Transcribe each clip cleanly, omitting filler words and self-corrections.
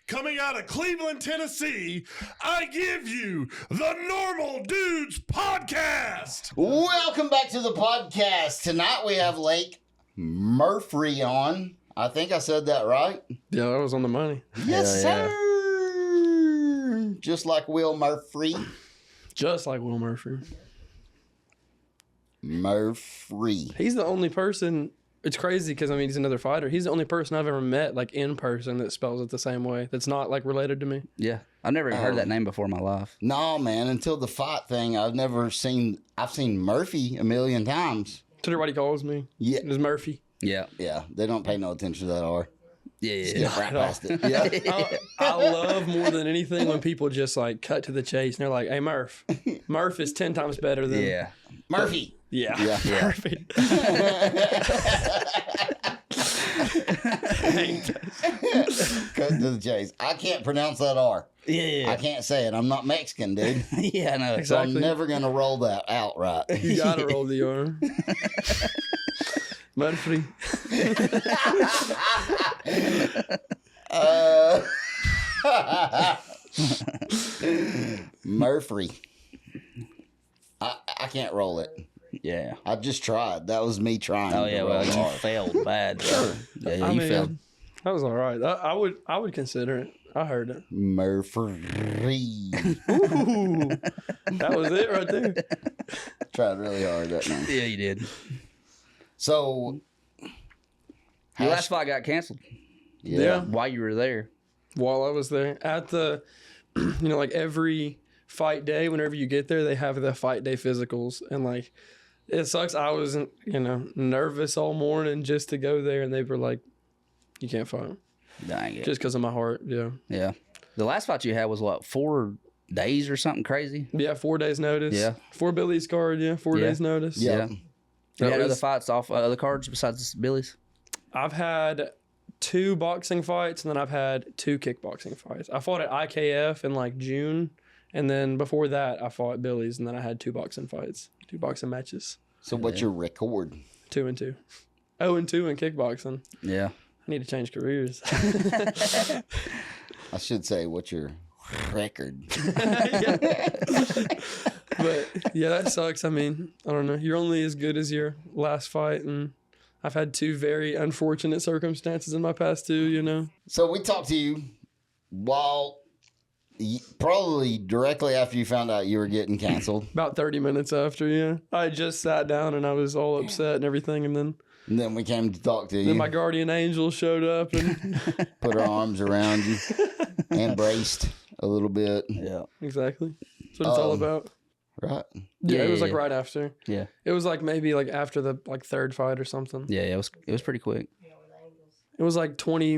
coming out of Cleveland, Tennessee, I give you the Normal Dudes Podcast. Welcome back to the podcast. Tonight we have Lake Murfree on. I think I said that right. Yeah, that was on the money. Yes, sir. Just like Will Murfree. Just like Will Murfree. Murfree. He's the only person. It's crazy because, I mean, he's another fighter. He's the only person I've ever met, like, in person that spells it the same way. That's not, like, related to me. Yeah. I've never even heard that name before in my life. No, man. Until the fight thing, I've seen Murphy a million times. That's what everybody calls me. Yeah. It's Murphy. Yeah. Yeah. They don't pay no attention to that R. Yeah. Skip right past it. Yeah. I love more than anything when people just, like, cut to the chase and they're like, hey, Murph. Murph is 10 times better than... Yeah. Murphy. Yeah. Yeah. Murphy. Cut to the chase. I can't pronounce that R. Yeah. I can't say it. I'm not Mexican, dude. Yeah, I know. So Exactly. I'm never going to roll that out right. You gotta roll the R. Murphy. Murfree. I can't roll it. Yeah. I just tried. That was me trying. Oh, to yeah. roll Well, the you R. failed bad. Sure. Yeah, I you mean, failed. that was all right. I would consider it. I heard it. Murfree. Ooh, that was it right there. Tried really hard that night. Yeah, you did. So, Your last fight got canceled Yeah. while you were there. While I was there at the, like every fight day, whenever you get there, they have the fight day physicals, and like, it sucks. I was, nervous all morning just to go there, and they were like, "You can't fight," Dang it. just because of my heart. Yeah. Yeah. The last fight you had was what, 4 days or something crazy? Yeah, 4 days notice. Yeah. 4 Billy's card. Yeah, 4 Yeah. days notice. yeah. You That had other was- fights off other cards besides Billy's? I've had 2 boxing fights, and then I've had 2 kickboxing fights. I fought at IKF in like June, and then before that, I fought at Billy's, and then I had 2 boxing fights, 2 boxing matches, So, what's your record? 2-2, 0-2 in kickboxing. Yeah. I need to change careers. I should say, what's your record? But yeah, that sucks. I mean, I don't know. You're only as good as your last fight, and I've had 2 very unfortunate circumstances in my past too. So, we talked to you while probably directly after you found out you were getting canceled. About 30 minutes after, yeah. I just sat down and I was all upset and everything, and then And then we came to talk to you. my guardian angel showed up and Put our arms around you. Embraced a little bit. Yeah. exactly. That's what it's all about. Right? Yeah, it was like yeah. right after. Yeah. It was like maybe like after the like 3rd fight or something. Yeah, it was pretty quick. It was like 20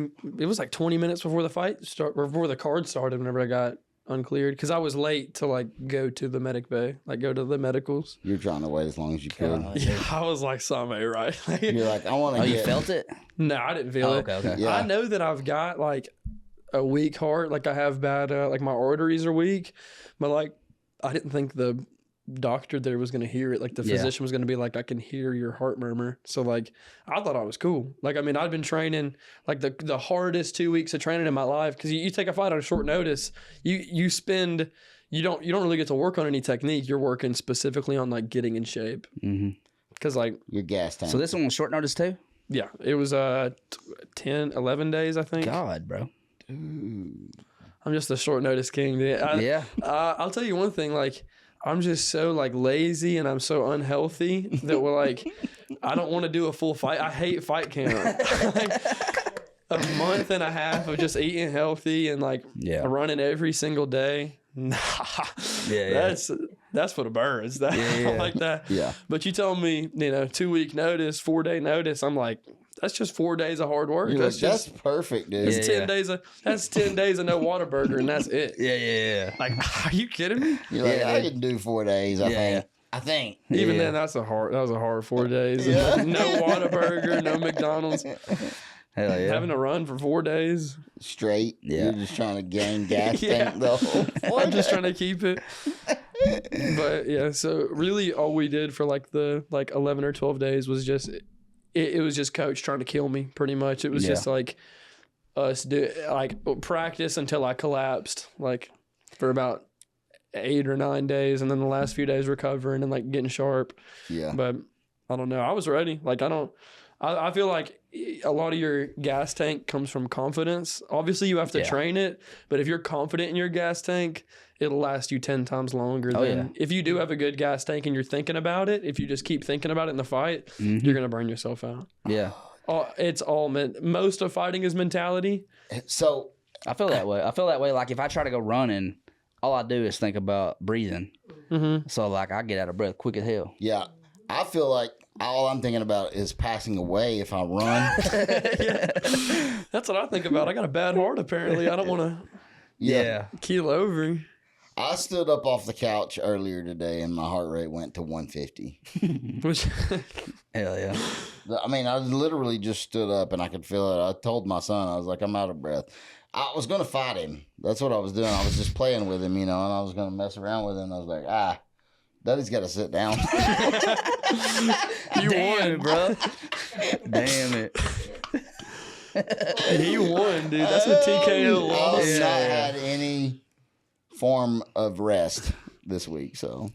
minutes before the fight start, or before the card started, whenever I got uncleared, because I was late to like go to the medic bay, like go to the medicals. You're trying to wait as long as you could. Yeah, I was like, something ain't right. You're like, I want to Oh, get... you felt it? No, I didn't feel Oh, it. okay. Yeah. I know that I've got like a weak heart, like I have bad, like my arteries are weak, but like I didn't think the doctor there was going to hear it. Like the Yeah. physician was going to be like, I can hear your heart murmur. So like, I thought I was cool. Like, I mean, I'd been training like the hardest 2 weeks of training in my life. Cause you take a fight on short notice, you don't really get to work on any technique. You're working specifically on like getting in shape. Mm-hmm. Cause like, Your gas tank. So this one was short notice too? yeah, it was 10, 11 days, I think. God, bro. I'm just a short notice king. Dude. Yeah. I'll tell you one thing, like, I'm just so like lazy and I'm so unhealthy that we're like, I don't want to do a full fight. I hate fight camp. Like, a month and a half of just eating healthy and like Yeah. running every single day. Nah, Yeah. that's for the birds. That, I don't like that. Yeah. But you told me, 2 week notice, 4 day notice. I'm like, that's just 4 days of hard work. You're like, That's that's perfect, dude. That's 10 days of that's 10 days of no Whataburger, and that's it. Yeah. Like, are you kidding me? You're like, Yeah, I dude. can do 4 days, I think. Even Yeah. then, that was a hard 4 days. Yeah. No Whataburger, no McDonald's. Hell yeah. Having to run for 4 days. Straight. Yeah. You're just trying to gain gas Yeah. tank the whole I'm just trying to keep it. But yeah, so really all we did for like the 11 or 12 days was just it was just coach trying to kill me pretty much. It was Yeah. just like us do like practice until I collapsed, like for about 8 or 9 days, and then the last few days recovering and like getting sharp. Yeah. But I don't know. I was ready. Like I feel like a lot of your gas tank comes from confidence. Obviously, you have to train it, but if you're confident in your gas tank, it'll last you 10 times longer than if you do have a good gas tank and you're thinking about it. If you just keep thinking about it in the fight, you're gonna burn yourself out. Yeah. It's all most of fighting is mentality. So I feel that way. Like if I try to go running, all I do is think about breathing. So like I get out of breath quick as hell. yeah, I feel like all I'm thinking about is passing away if I run. That's what I think about. I got a bad heart apparently. I don't want to Yeah. keel over. I stood up off the couch earlier today and my heart rate went to 150. Which Hell yeah. I mean, I literally just stood up and I could feel it. I told my son, I was like, I'm out of breath. I was going to fight him. That's what I was doing. I was just playing with him, and I was going to mess around with him. I was like, Daddy's got to sit down. you Damn won, it, bro. Damn it. He won, dude. That's a TKO loss. I've not had any form of rest this week, so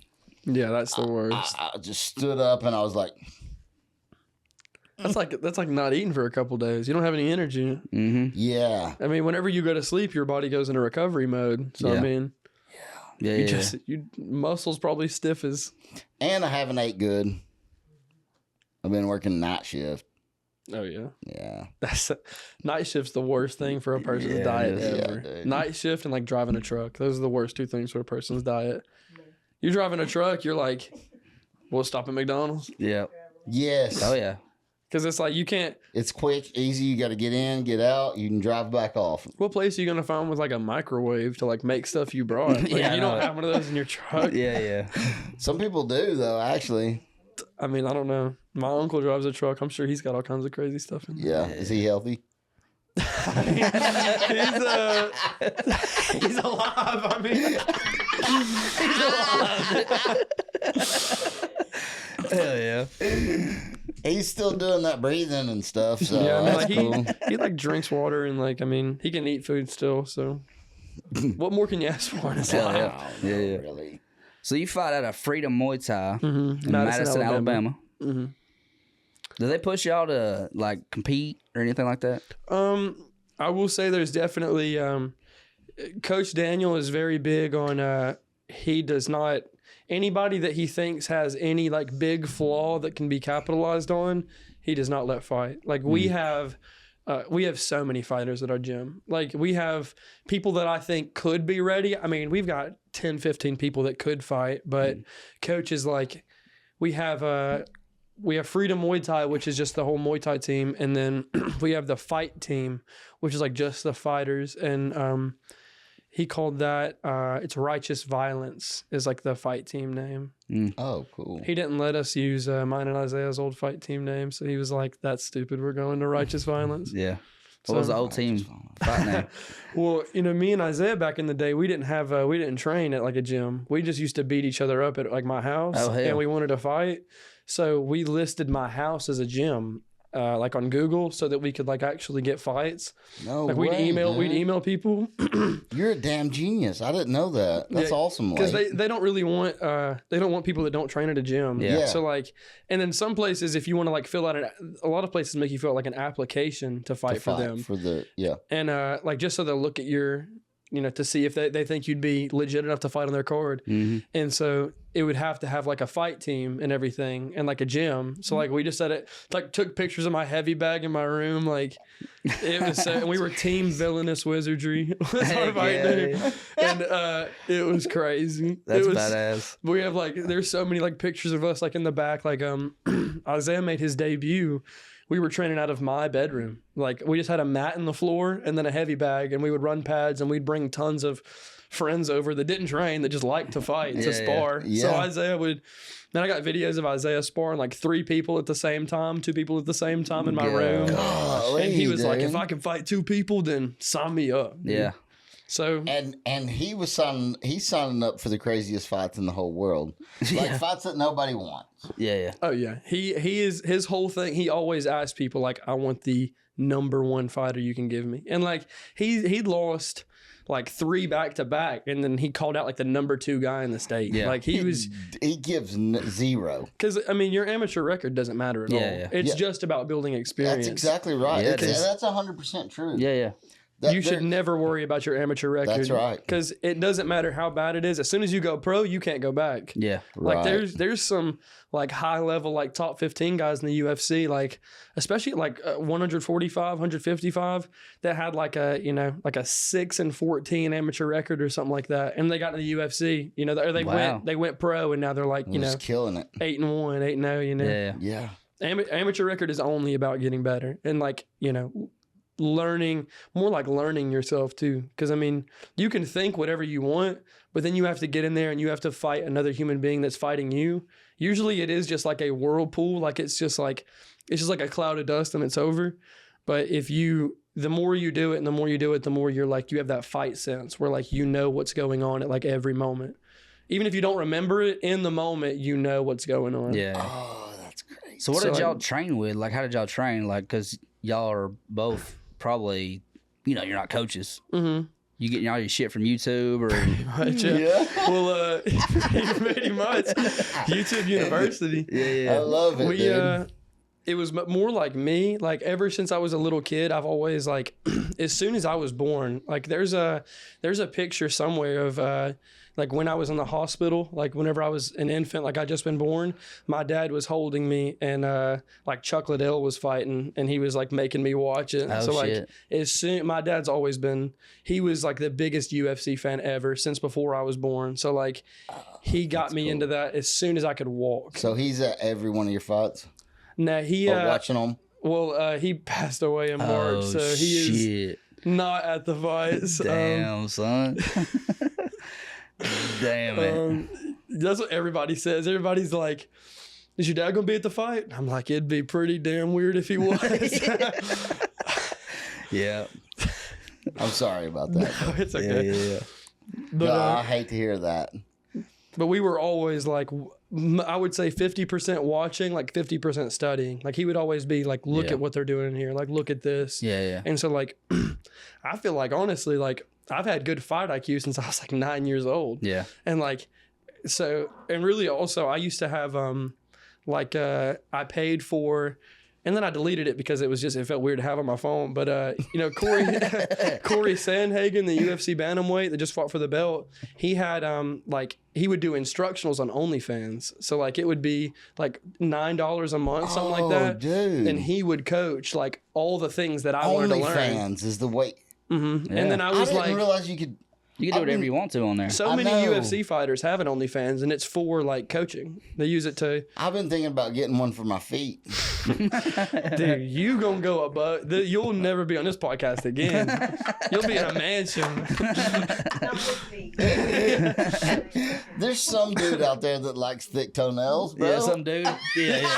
Yeah, that's the worst. I just stood up and I was like, That's like not eating for a couple days. You don't have any energy. yeah. I mean, whenever you go to sleep, your body goes into recovery mode. So I Yeah. mean, Yeah, you muscles probably stiff as. And I haven't ate good. I've been working night shift. Oh yeah, Yeah. night shift's the worst thing for a person's Yeah, diet it is. ever. Yeah, dude. Night shift and like driving a truck. Those are the worst two things for a person's diet. You're driving a truck, you're like, we'll stop at McDonald's Yeah. Yes. Oh yeah. because it's like you can't. It's quick, easy. You got to get in, get out. You can drive back off. What place are you gonna find with like a microwave to like make stuff you brought? Like, Yeah, I you know don't it. have one of those in your truck. Yeah, yeah. Some people do, though, actually. I mean, I don't know. My uncle drives a truck. I'm sure he's got all kinds of crazy stuff in. Yeah. Is he healthy? He's alive. I mean, Hell yeah. He's still doing that breathing and stuff, so yeah. I mean, that's like cool. he like drinks water and like I mean he can eat food still. So what more can you ask for in his Hell life? yeah. Yeah, yeah. Really. So you fight at a Freedom Muay Thai in Madison, Madison, Alabama. Mm-hmm. Do they push y'all to like compete or anything like that? I will say there's definitely Coach Daniel is very big on he does not anybody that he thinks has any like big flaw that can be capitalized on, he does not let fight. Like we have so many fighters at our gym. Like we have people that I think could be ready. I mean, we've got 10, 15 people that could fight, but Coach is like we have Freedom Muay Thai, which is just the whole Muay Thai team, and then we have the fight team, which is like just the fighters. And he called that it's Righteous Violence is like the fight team name. Oh, cool. He didn't let us use mine and Isaiah's old fight team name, so he was like, "That's stupid. We're going to Righteous Violence." Yeah. What was the old team fight name? Well, me and Isaiah back in the day, we didn't train at like a gym. We just used to beat each other up at like my house, Oh, hell. and we wanted to fight. So we listed my house as a gym, like on Google, so that we could like actually get fights. No Like way, we'd dude. email people You're a damn genius. I didn't know that. That's Yeah, awesome. because Lake. they don't really want they don't want people that don't train at a gym. Yeah. So like, and then some places, if you want to like fill out a lot of places make you fill out like an application to fight for them, and like just so they'll look at your, to see if they think you'd be legit enough to fight on their card. And so it would have to have like a fight team and everything and like a gym. So like we just said it, like took pictures of my heavy bag in my room. Like it was, and we were Team Villainous Wizardry. Was our fight name. And it was crazy. That's it was, badass. we have like, there's so many like pictures of us like in the back, like Isaiah made his debut. We were training out of my bedroom. Like we just had a mat in the floor and then a heavy bag, and we would run pads and we'd bring tons of friends over that didn't train, that just liked to fight, to spar. Yeah. So Isaiah would, then I got videos of Isaiah sparring like 3 people at the same time, 2 people at the same time in my room. Golly, And he was like, dude. if I can fight 2 people, then sign me up. Yeah. So And he's signing up for the craziest fights in the whole world. Like fights that nobody wants. Yeah, yeah. oh yeah, he is his whole thing. He always asks people like, I want the number one fighter you can give me. And like he lost like 3 back-to-back, and then he called out like the number 2 guy in the state. Yeah. Like he gives 0. because I mean your amateur record doesn't matter at all. Yeah. It's just about building experience. That's exactly right. Yeah, That's 100% true. Yeah. You should never worry about your amateur record. That's right. Because it doesn't matter how bad it is. As soon as you go pro, you can't go back. Yeah. Like Right. there's some like high level like top 15 guys in the UFC, like especially like 145, 155 that had like a like a 6-14 amateur record or something like that, and they got to the UFC. Or they went pro, and now they're like Just killing it. 8-1, 8-0. Yeah. Amateur record is only about getting better and like learning yourself too, because I mean you can think whatever you want, but then you have to get in there and you have to fight another human being that's fighting you. Usually it is just like a whirlpool, like it's just like a cloud of dust and it's over. But the more you do it and the more you do it, the more you're like you have that fight sense where like what's going on at like every moment, even if you don't remember it in the moment, what's going on. Yeah. Oh, that's great. So what did y'all train with? Like, how did y'all train? Like, because y'all are both probably, you're not coaches. Mm-hmm. You getting all your shit from YouTube or? Yeah. Well, pretty much. YouTube University. I love it, dude. It was more like me. Like ever since I was a little kid, I've always like, as soon as I was born, like there's a picture somewhere of like when I was in the hospital, like whenever I was an infant, like I just been born, my dad was holding me and like Chuck Liddell was fighting and he was like making me watch it. Oh, so like shit. My dad's always he was like the biggest UFC fan ever since before I was born. So like he got me into that as soon as I could walk. So he's at every one of your fights? Now he watching them? Well, he passed away in March, so he is not at the fights. Damn, son. Damn it. That's what everybody says. Everybody's like, is your dad gonna be at the fight? I'm like, it'd be pretty damn weird if he was. Yeah. I'm sorry about that. No, it's okay. Yeah. But, I hate to hear that. But we were always like, I would say 50% watching, like 50% studying. Like he would always be like, look at what they're doing in here. Like, look at this. Yeah. And so like, I feel like honestly, like I've had good fight IQ since I was like 9 years old. Yeah. And like, so, and really also I used to have, I paid for, and then I deleted it because it felt weird to have on my phone. But, Corey Sandhagen, the UFC bantamweight that just fought for the belt, he had, he would do instructionals on OnlyFans. So, like, it would be, like, $9 a month, something like that. Dude. And he would coach, like, all the things that I wanted to learn. OnlyFans is the way. Mm-hmm. Yeah. And then I was I like... didn't realize you could... You can do whatever you want to on there. So many UFC fighters have an OnlyFans, and it's for, like, coaching. They use it to... I've been thinking about getting one for my feet. Dude, you gonna go above... You'll never be on this podcast again. You'll be in a mansion. There's some dude out there that likes thick toenails, bro. Yeah, some dude. Yeah.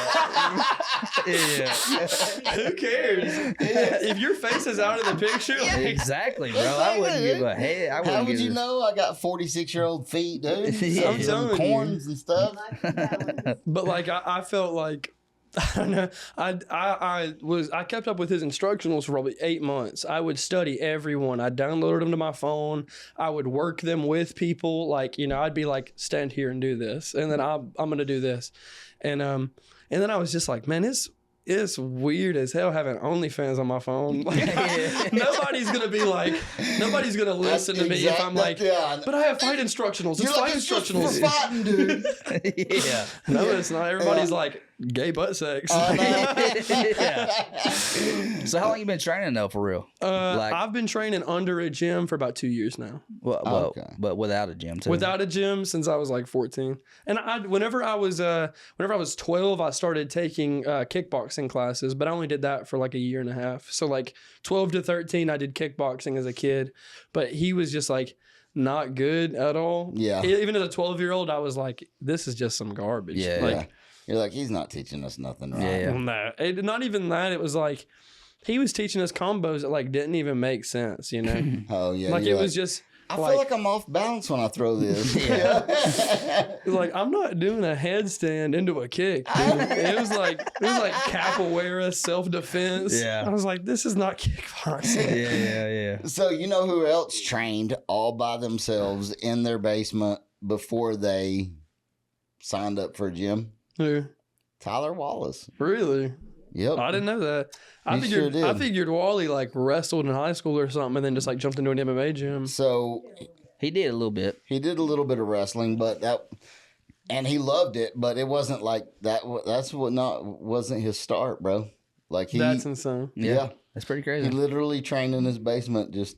Who cares? If your face is out of the picture, like, Exactly, bro. I wouldn't give a head. How would you know I got 46-year-old feet, dude? Yeah. I'm Some telling you. corns and stuff. but like I felt like I don't know. I kept up with his instructionals for probably 8 months. I would study everyone. I downloaded them to my phone. I would work them with people. Like, I'd be like, stand here and do this, and then I'm gonna do this, and then I was just like, man, it's weird as hell having OnlyFans on my phone. Like, nobody's gonna listen to me if I'm like, but I have fight instructionals. It's fight instructionals. For fighting, dude. Yeah. No, it's not. Everybody's like, gay butt sex. Yeah. So how long you been training though, for real? I've been training under a gym for about 2 years now. Well, but without a gym too. Without a gym since I was like 14. And whenever I was 12, I started taking kickboxing classes, but I only did that for like a year and a half. So like 12 to 13, I did kickboxing as a kid, but he was just like not good at all. Yeah. Even as a 12-year-old, I was like, this is just some garbage. Yeah. Like, You're like, he's not teaching us nothing, right? Yeah. no, not even that. It was like he was teaching us combos that like didn't even make sense, Oh yeah. like you're it was just I feel like I'm off balance when I throw this. It's like, I'm not doing a headstand into a kick. Dude. It was like capoeira, self-defense. Yeah. I was like, this is not kickboxing. Yeah. So you know who else trained all by themselves in their basement before they signed up for a gym? Who? Tyler Wallace. Really? Yep. I didn't know that. I He sure did. figured Wally like wrestled in high school or something, and then just like jumped into an MMA gym. So He did a little bit. he did a little bit of wrestling, and he loved it, but it wasn't like that. Wasn't his start, bro. Like That's insane. yeah, That's pretty he crazy. literally trained in his basement just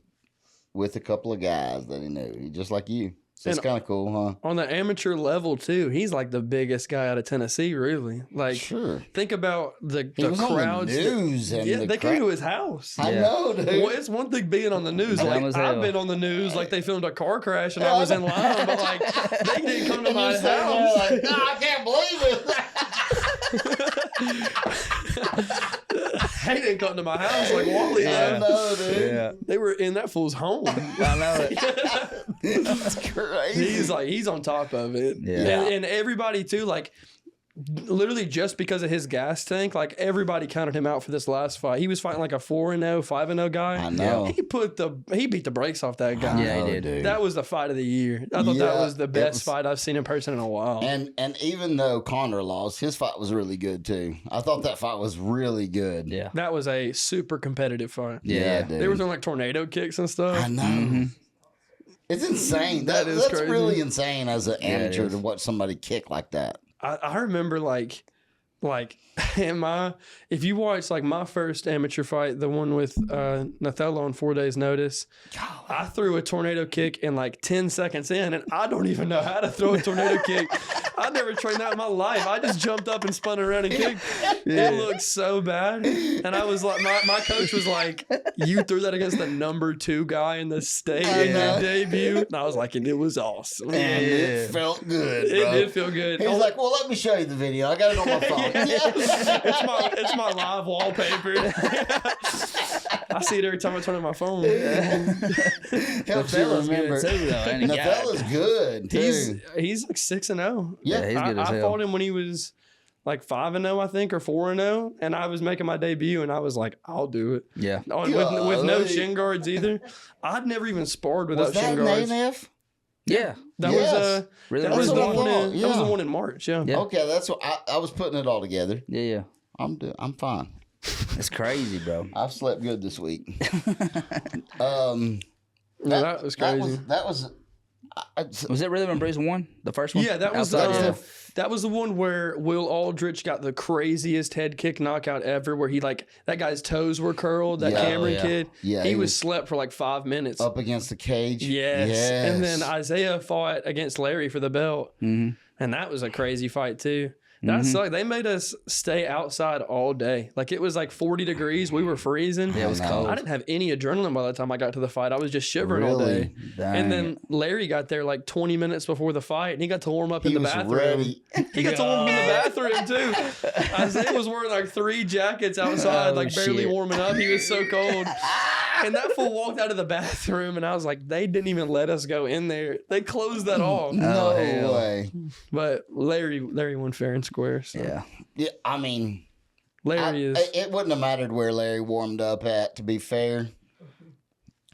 with a couple of guys that he knew, just like you. So it's And- kind of cool, huh? On the amateur level too, he's like the biggest guy out of Tennessee. Really, like Sure. think about the He was crowds. on the news and yeah, the they came to his house. I Yeah. know, dude. Well, it's one thing being on the news. Dumb Like as I've hell. been on the news, like they filmed a car crash and I was in line, but like they didn't come to And my you're sitting there house. like, no, I can't believe it. They didn't come to my house like Wally. I did. know, dude. Yeah. They were in that fool's home. I know it. That's crazy. He's on top of it. Yeah. And everybody too, like literally just because of his gas tank, like everybody counted him out for this last fight. He was fighting like a 4-0, 5-0 guy. I know. He beat the brakes off that guy. Yeah, he I know, did. dude. That was the fight of the year. I thought that Yeah, was the it best was- fight I've seen in person in a while. And even though Conor lost, his fight was really good too. I thought that fight was really good. Yeah. That was a super competitive fight. Yeah. dude. They were throwing like tornado kicks and stuff. I know. It's insane. That is that's crazy. really insane as an it amateur is. to watch somebody kick like that. I remember like if you watch like my first amateur fight, the one with Nathello on 4 days notice, I threw a tornado kick in like 10 seconds in, and I don't even know how to throw a tornado kick. I never trained that in my life. I just jumped up and spun around and kicked. It looked so bad. And I was like, my coach was like, you threw that against the number 2 guy in the state in your debut. And I was like, and it was awesome. And it felt good, It bro. did feel good. He was like, well, let me show you the video. I got it on my phone. It's my live wallpaper. I see it every time I turn on my phone. Helps you Fella's remember. good too, though. Ain't he? Nathella's good, too. He's like 6-0. Yeah, he's good as I hell. fought him when he was like 5-0, I think, or 4-0, and I was making my debut, and I was like, I'll do it. Yeah. With no Golly. shin guards either. I'd never even sparred without Was that shin an guards. A&F? Yeah. That Yes. was Really? that was That's the what I one. thought, That was the yeah. one in March. Yeah. Yeah. Okay, that's what I was putting it all together. Yeah. I'm fine. It's crazy, bro. I've slept good this week. Yeah, that was crazy. That was Was it really when Bruce won? The first one? Yeah, that was Outside? that was the one where Will Aldrich got the craziest head kick knockout ever, where he like that guy's toes were curled. That Yeah. Cameron Yeah. kid, Yeah, he he was was slept for like 5 minutes. up against the cage. Yes. And then Isaiah fought against Larry for the belt, Mhm. and that was a crazy fight too. That sucked. They made us stay outside all day. Like it was like 40 degrees. We were freezing. Yeah, it was I know. cold. I didn't have any adrenaline by the time I got to the fight. I was just shivering all day. Really? And then Larry got there like 20 minutes before the fight, and he got to warm up He in the was bathroom. ready. He got to warm up in the bathroom too. Isaiah was wearing like 3 jackets outside, Oh, like barely shit. warming up. He was so cold. And that fool walked out of the bathroom, and I was like, they didn't even let us go in there. They closed that off. No hell. way. But Larry won fair and square. So. Yeah. Yeah, I mean, Larry is it wouldn't have mattered where Larry warmed up at, to be fair.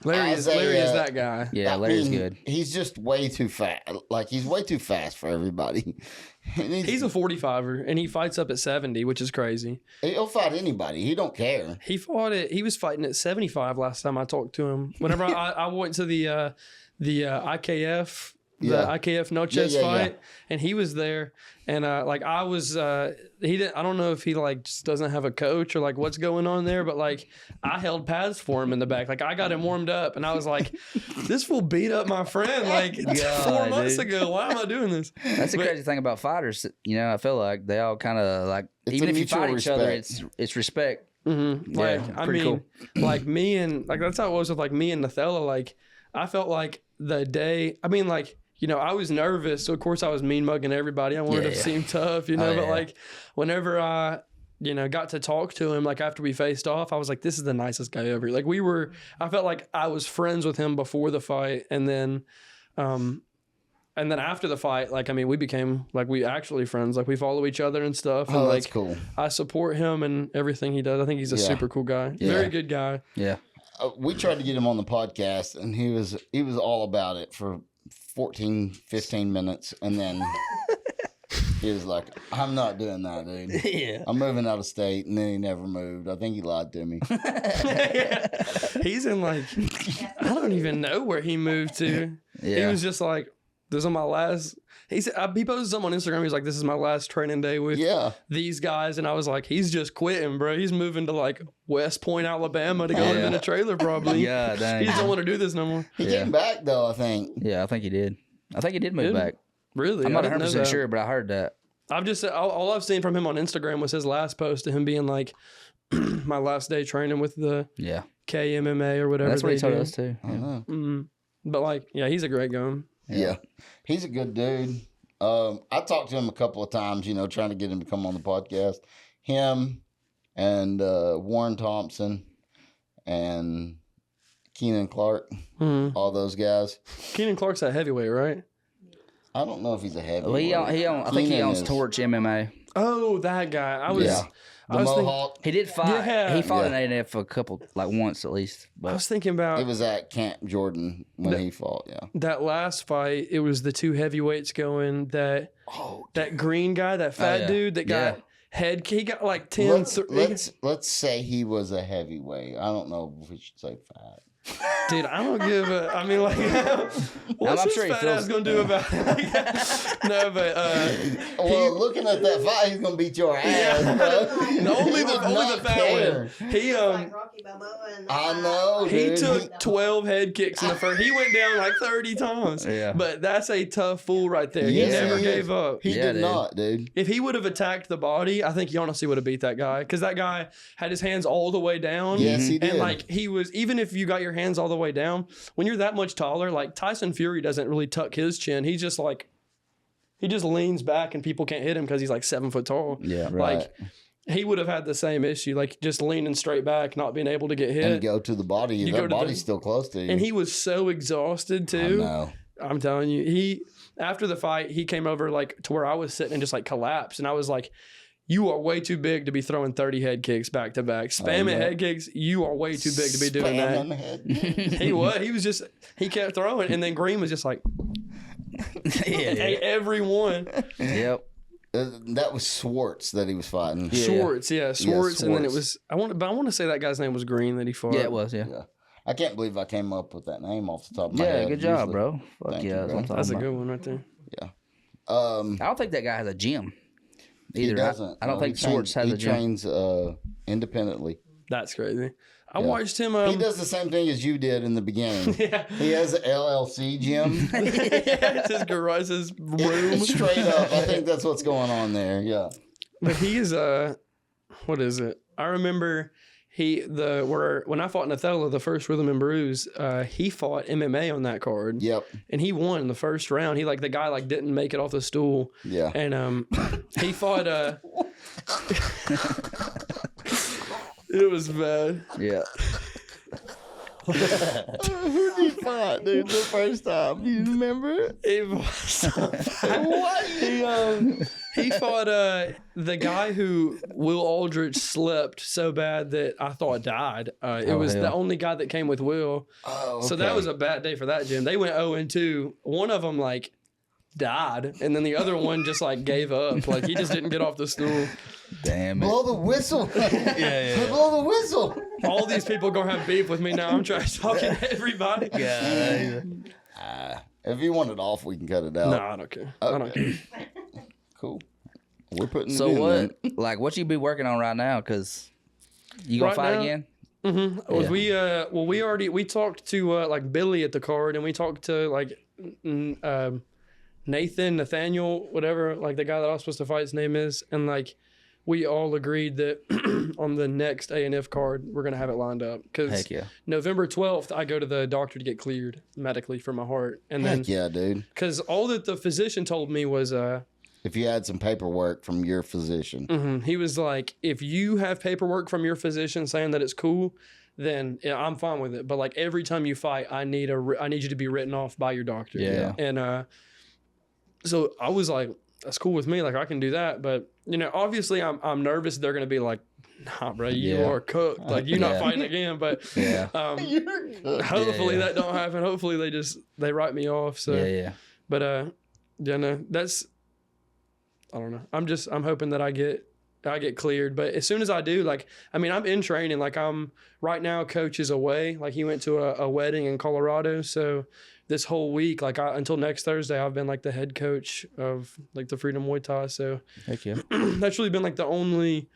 Larry is that guy. Yeah, I Larry's mean, good. He's just way too fast. Like, he's way too fast for everybody. He's a 45er, and he fights up at 70, which is crazy. He'll fight anybody. He don't care. He was fighting at 75 last time I talked to him. Whenever I went to the IKF, the Yeah. IKF Noches Yeah, fight, and he was there, and I was he didn't. I don't know if he like just doesn't have a coach or like what's going on there, but like I held pads for him in the back, like I got him warmed up, and I was like, this fool beat up my friend like 4 months dude. ago. Why am I doing this? That's the But- crazy thing about fighters. You know, I feel like they all kind of like, It's even a if you mutual fight each other, respect. it's respect. Mm-hmm. Yeah, Like I pretty mean, like me and like that's how it was with like me and Nathello. Like I felt like the day. I mean, like you know, I was nervous, so of course I was mean mugging everybody. I wanted Yeah, to yeah. seem tough, you know. Oh, but yeah. like whenever I got to talk to him like after we faced off. I was like, this is the nicest guy ever. Like I felt like I was friends with him before the fight, and then after the fight, like, I mean, we became like we actually friends. Like we follow each other and stuff. And that's cool. I support him and everything he does. I think he's a super cool guy. Yeah. Very good guy. Yeah. We tried to get him on the podcast, and he was all about it for 14, 15 minutes, and then he was like, I'm not doing that, dude. Yeah. I'm moving out of state, and then he never moved. I think he lied to me. He's in like, I don't even know where he moved to. Yeah. He was just like, this is my last. He posted something on Instagram. He's like, this is my last training day with these guys. And I was like, he's just quitting, bro. He's moving to like West Point, Alabama to go live in a trailer probably. Yeah, dang. He just don't want to do this no more. He came back, though, I think. Yeah, I think he did. I think he did move back. Really? I'm not I didn't know 100% that. sure, but I heard that. I've just, all I've seen from him on Instagram was his last post of him being like, my last day training with the KMMA or whatever. That's what he told do. us too. I don't know. Mm-hmm. But like, yeah, he's a great guy. Yeah. He's a good dude. I talked to him a couple of times, trying to get him to come on the podcast. Him and Warren Thompson and Keenan Clark, all those guys. Keenan Clark's that heavyweight, right? I don't know if he's a heavyweight. Well, I think he owns Torch MMA. Oh, that guy. I was Mohawk. He did fight. Yeah. He fought in A&F a couple, like once at least. But I was thinking about It was at Camp Jordan when he fought, that last fight. It was the two heavyweights going. That green guy, that fat dude that got head. He got like 10. Let's say he was a heavyweight. I don't know if we should say fat. Dude, I don't give a. I mean, like, what's I'm this sure he fat feels- ass gonna do about it? No, but Well, looking at that fight, he's gonna beat your ass, bro. only He the would not fat care. one. He Rocky Balboa and I know, He dude. took 12 head kicks in the first. He went down like 30 times. Yeah. But that's a tough fool right there. Yes, he never he gave is. up. He Yeah, did dude. not, dude. If he would have attacked the body, I think he honestly would have beat that guy. Because that guy had his hands all the way down. Yes, he did. And like he was, even if you got your hands all the way down, when you're that much taller, like Tyson Fury doesn't really tuck his chin. He's just like, he just leans back and people can't hit him because he's like 7 foot tall. yeah, Right. Like he would have had the same issue, like just leaning straight back, not being able to get hit. And go to the body. You go That to body's the- still close to you. And he was so exhausted I too. know. I'm telling you, after the fight, he came over like to where I was sitting and just like collapsed. And I was like, you are way too big to be throwing 30 head kicks back to back. Spamming head kicks, you are way too big to be doing Spamming that. head. He kept throwing. And then Green was just like, yeah. hey, everyone. Yep. That was Swartz that he was fighting. Yeah. Swartz, Swartz. And then it Swartz. was, I want to say that guy's name was Green that he fought. Yeah, it was. Yeah. Yeah. I can't believe I came up with that name off the top of my Yeah, head. good job, Usually- bro. Fuck Thank yeah, you, that's bro. what I'm talking That's a about. good one right there. Um, I don't think that guy has a gym. he Either. doesn't. I don't No, think he Swartz has he a gym. trains independentely. That's crazy. I Yeah. watched him. He does the same thing as you did in the beginning. Yeah. He has an LLC gym. It's his garage, it's his room. Straight up. I think that's what's going on there. Yeah. But he is what is it? I remember when I fought in Othello, the first Rhythm and Bruise, he fought MMA on that card. Yep. And he won in the first round. He the guy didn't make it off the stool. Yeah. And he fought it was bad. Yeah. Who did he fight, dude, the first time? You remember? It was so bad. What? He fought the guy who Will Aldrich slept so bad that I thought died. It was the hell. only guy that came with Will. Oh, So that okay. was a bad day for that gym. They went 0-2. One of them died, and then the other one just gave up. He just didn't get off the stool. Damn it. Blow the whistle. yeah. Blow the whistle. All these people gonna have beef with me now. I'm trash talking to everybody. Yeah. If you want it off, we can cut it out. No, I don't care. I don't care. Cool. We're putting So it in what? then. What you be working on right now? Cause you gonna Right fight now? again? Mm-hmm. We talked to Billy at the card, and we talked to Nathaniel, whatever, the guy that I was supposed to fight, his name is, and we all agreed that on the next A&F card, we're going to have it lined up. Because Heck yeah. November 12th, I go to the doctor to get cleared medically for my heart. And then, Heck yeah, dude. because all that the physician told me was If you had some paperwork from your physician. He was like, if you have paperwork from your physician saying that it's cool, then I'm fine with it. But like every time you fight, I need you to be written off by your doctor. Yeah. And so I was like, that's cool with me. Like I can do that. But obviously I'm nervous. They're gonna be like, nah, bro, you are cooked. Like you're not fighting again. But hopefully that don't happen. Hopefully they write me off. So But that's. I don't know. I'm hoping that I get cleared. But as soon as I do, like, I mean, I'm in training. Like right now, coach is away. Like he went to a wedding in Colorado. So this whole week, like until next Thursday, I've been like the head coach of like the Freedom Muay Thai. So heck yeah. That's really been like the only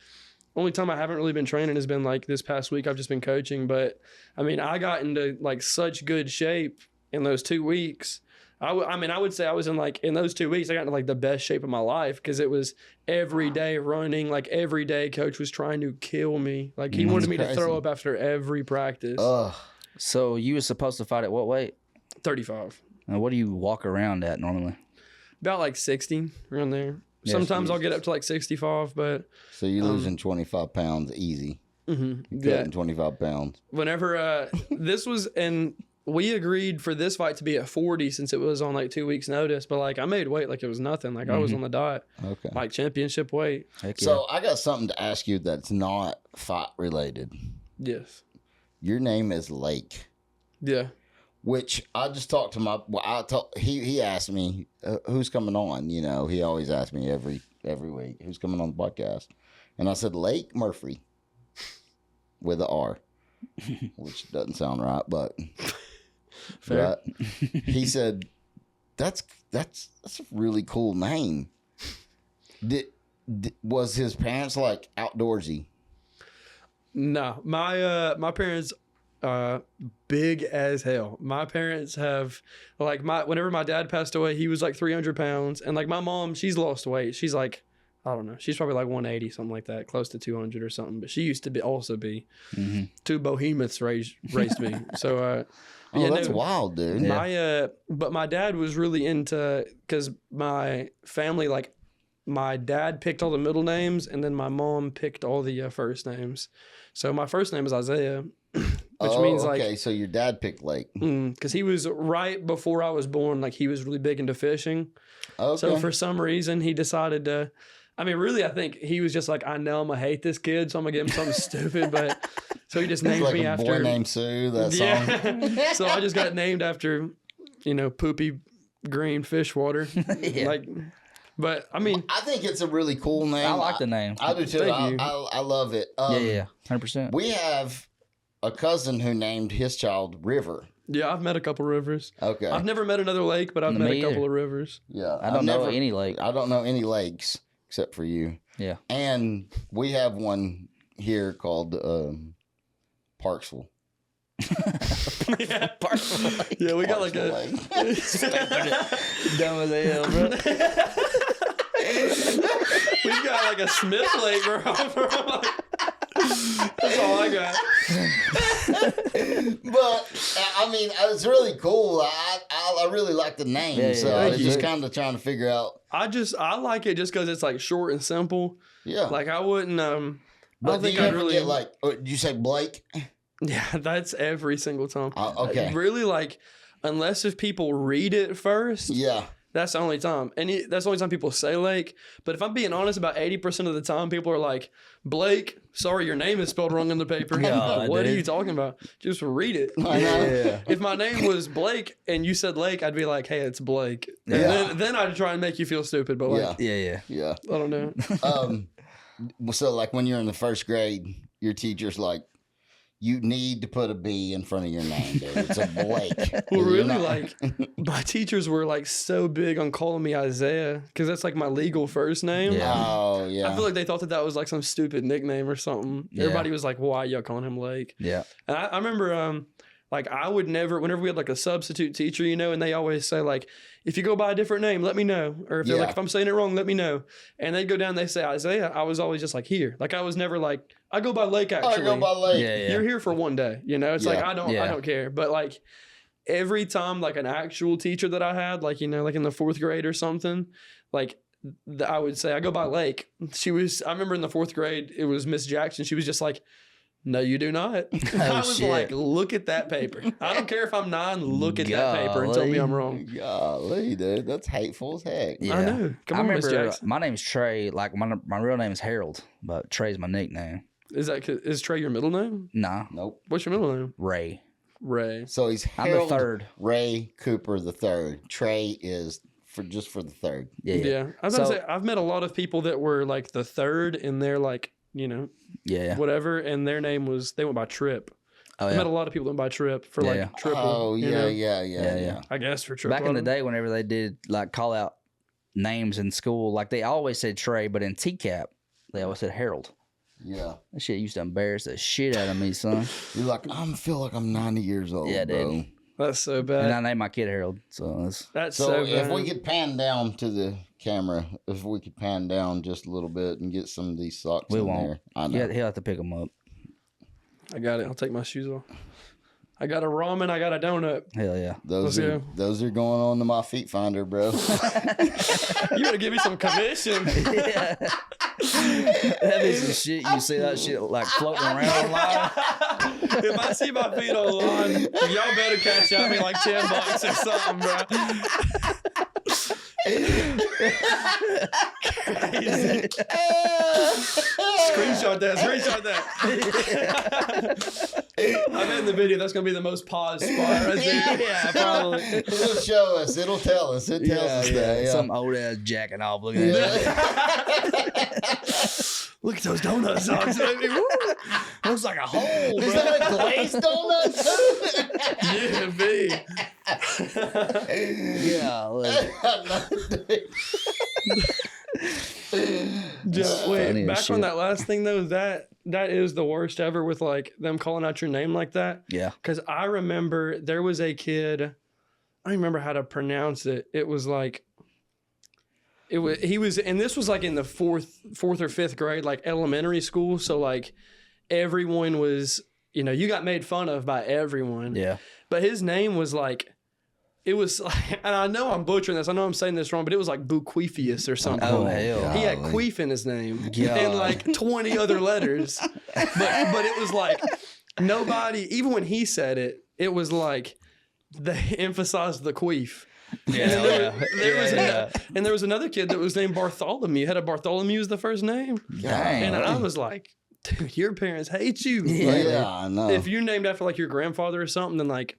time I haven't really been training has been like this past week. I've just been coaching. But I mean, I got into like such good shape in those 2 weeks. I would say I was in those 2 weeks, I got into like the best shape of my life because it was every day running. Like every day, coach was trying to kill me. Like he wanted me to throw up after every practice. So you were supposed to fight at what weight? 35. And what do you walk around at normally? About like 60, around there. Yeah, Sometimes I'll get up to like 65, but. So you're losing 25 pounds easy. You're cutting 25 pounds. Whenever this was we agreed for this fight to be at 40 since it was on like 2 weeks notice, but like I made weight like it was nothing. Like I was on the diet. Okay. Like championship weight. Heck yeah. So I got something to ask you that's not fight related. Yes. Your name is Lake. Yeah. Which I just talked to he asked me who's coming on. He always asks me every week who's coming on the podcast, and I said Lake Murfree with an R, which doesn't sound right, but Fair. He said that's a really cool name. Was his parents like outdoorsy? No, my parents big as hell. My parents have like whenever my dad passed away, he was like 300 pounds, and like my mom, she's lost weight. She's like, I don't know, she's probably like 180, something like that, close to 200 or something. But she used to be two behemoths raised me. So that's wild, dude. But my dad was really into, because my family, like my dad picked all the middle names and then my mom picked all the first names. So my first name is Isaiah, which means like, okay, so your dad picked Lake because he was right before I was born. Like he was really big into fishing. Okay. So for some reason he decided to. I mean, really, I think he was just like, I know I'm gonna hate this kid, so I'm gonna give him something stupid. But so he just named like me a after Boy Named Sue. That song. So I just got named after, poopy green fish water. Like, but I mean, I think it's a really cool name. I like the name. I do too. I love it. 100%. We have a cousin who named his child River. yeah, I've met a couple rivers. Okay. I've never met another lake, but I've met a couple of rivers. Yeah. I don't know any lake. I don't know any lakes except for you. Yeah. And we have one here called Parksville. Yeah, Parksville Lake. yeah, we got like a. Dumb as hell, bro. We've got like a Smith Lake, bro. That's all I got. But I mean, it's really cool. I really like the name, Yeah, so yeah, I was thank just you. kind of trying to figure out. I like it just because it's like short and simple. Yeah. Like I wouldn't. I But don't do think you I'd ever really. get like? Did you say Blake? Yeah, that's every single time. Okay. Really, like, unless if people read it first. Yeah. That's the only time. And that's the only time people say Lake. But if I'm being honest, about 80% of the time, people are like, Blake, sorry, your name is spelled wrong on the paper. God, What are dude. you talking about? Just read it. I know. Yeah. If my name was Blake and you said Lake, I'd be like, hey, it's Blake. And Yeah. then I'd try and make you feel stupid. But like, Yeah. Yeah. Yeah. I don't know. So like when you're in the first grade, your teacher's like, you need to put a B in front of your name, dude. It's a Blake. Well, You're really, not- like, my teachers were like so big on calling me Isaiah because that's like my legal first name. Yeah. Oh yeah. I feel like they thought that was like some stupid nickname or something. Yeah. Everybody was like, why y'all calling him Lake? Yeah. And I remember, like, I would never, whenever we had like a substitute teacher, and they always say, like, if you go by a different name, let me know. Or if they're like, Yeah. if I'm saying it wrong, let me know. And they'd go down, they say Isaiah. I was always just like, here. Like, I was never like, I go by Lake I actually. go by Lake. Yeah. You're here for one day. It's like, Yeah. I Yeah. don't care. But like, every time, like, an actual teacher that I had, like, like in the fourth grade or something, like, I would say I go by Lake. I remember in the 4th grade, it was Miss Jackson. She was just like, no, you do not. I was shit. like, look at that paper. I don't care if I'm 9, look at that paper and tell me I'm wrong. Golly, dude, that's hateful as heck. Yeah. I know. Come on, Miss Jackson. My name's Trey. Like my real name is Harold, but Trey's my nickname. Is Trey your middle name? Nah, Nope. What's your middle name? Ray. Ray. So he's I'm the Harold third. Ray Cooper the third. Trey is for the third. Yeah. I was gonna say, I've met a lot of people that were like the third and they're like, whatever. And their name they went by Trip. I met a lot of people that went by Trip for like triple. Oh, yeah. I guess for triple. Back in the day, whenever they did like call out names in school, like they always said Trey, but in TCAP, they always said Harold. Yeah. That shit used to embarrass the shit out of me, son. You're like, I feel like I'm 90 years old, Yeah, bro. dude. That's so bad. And I named my kid Harold, so That's So so if bad. we could pan down to the camera, if we could pan down just a little bit and get some of these socks we in won't. there. I know. He'll have to pick them up. I got it. I'll take my shoes off. I got a ramen. I got a donut. Hell yeah. Those are going on to my feet finder, bro. You gotta give me some commission. Yeah. That be some shit. You see that shit like floating around online. If I see my feet online, y'all better cash out me like $10 or something, bro. Crazy. Screenshot that. I'm in the video. That's gonna be the most paused spot right there. Yeah, probably. It'll show us. It'll tell us. It tells us that. Yeah. Some old ass jacking off looking at that. Look at those donut socks, baby. Woo. Looks like a hole, Is bro. that a glazed donut too? Yeah. Wait, Funny as back shit. on that last thing though, that is the worst ever with like them calling out your name like that. Yeah. Because I remember there was a kid, I don't remember how to pronounce it. It was like, he was, and this was like in the fourth or 5th grade, like elementary school. So like everyone was, you got made fun of by everyone. Yeah. But his name was like, it was like, and I know I'm butchering this. I know I'm saying this wrong, but it was like Buquefius or something. Oh, hell. He had Queef in his name God. and like 20 other letters. But it was like nobody, even when he said it, it was like they emphasized the Queef. Yeah. And there was another kid that was named Bartholomew. Had a Bartholomew as the first name. Dang. And I was like, dude, your parents hate you. Yeah, I know. If you're named after like your grandfather or something, then like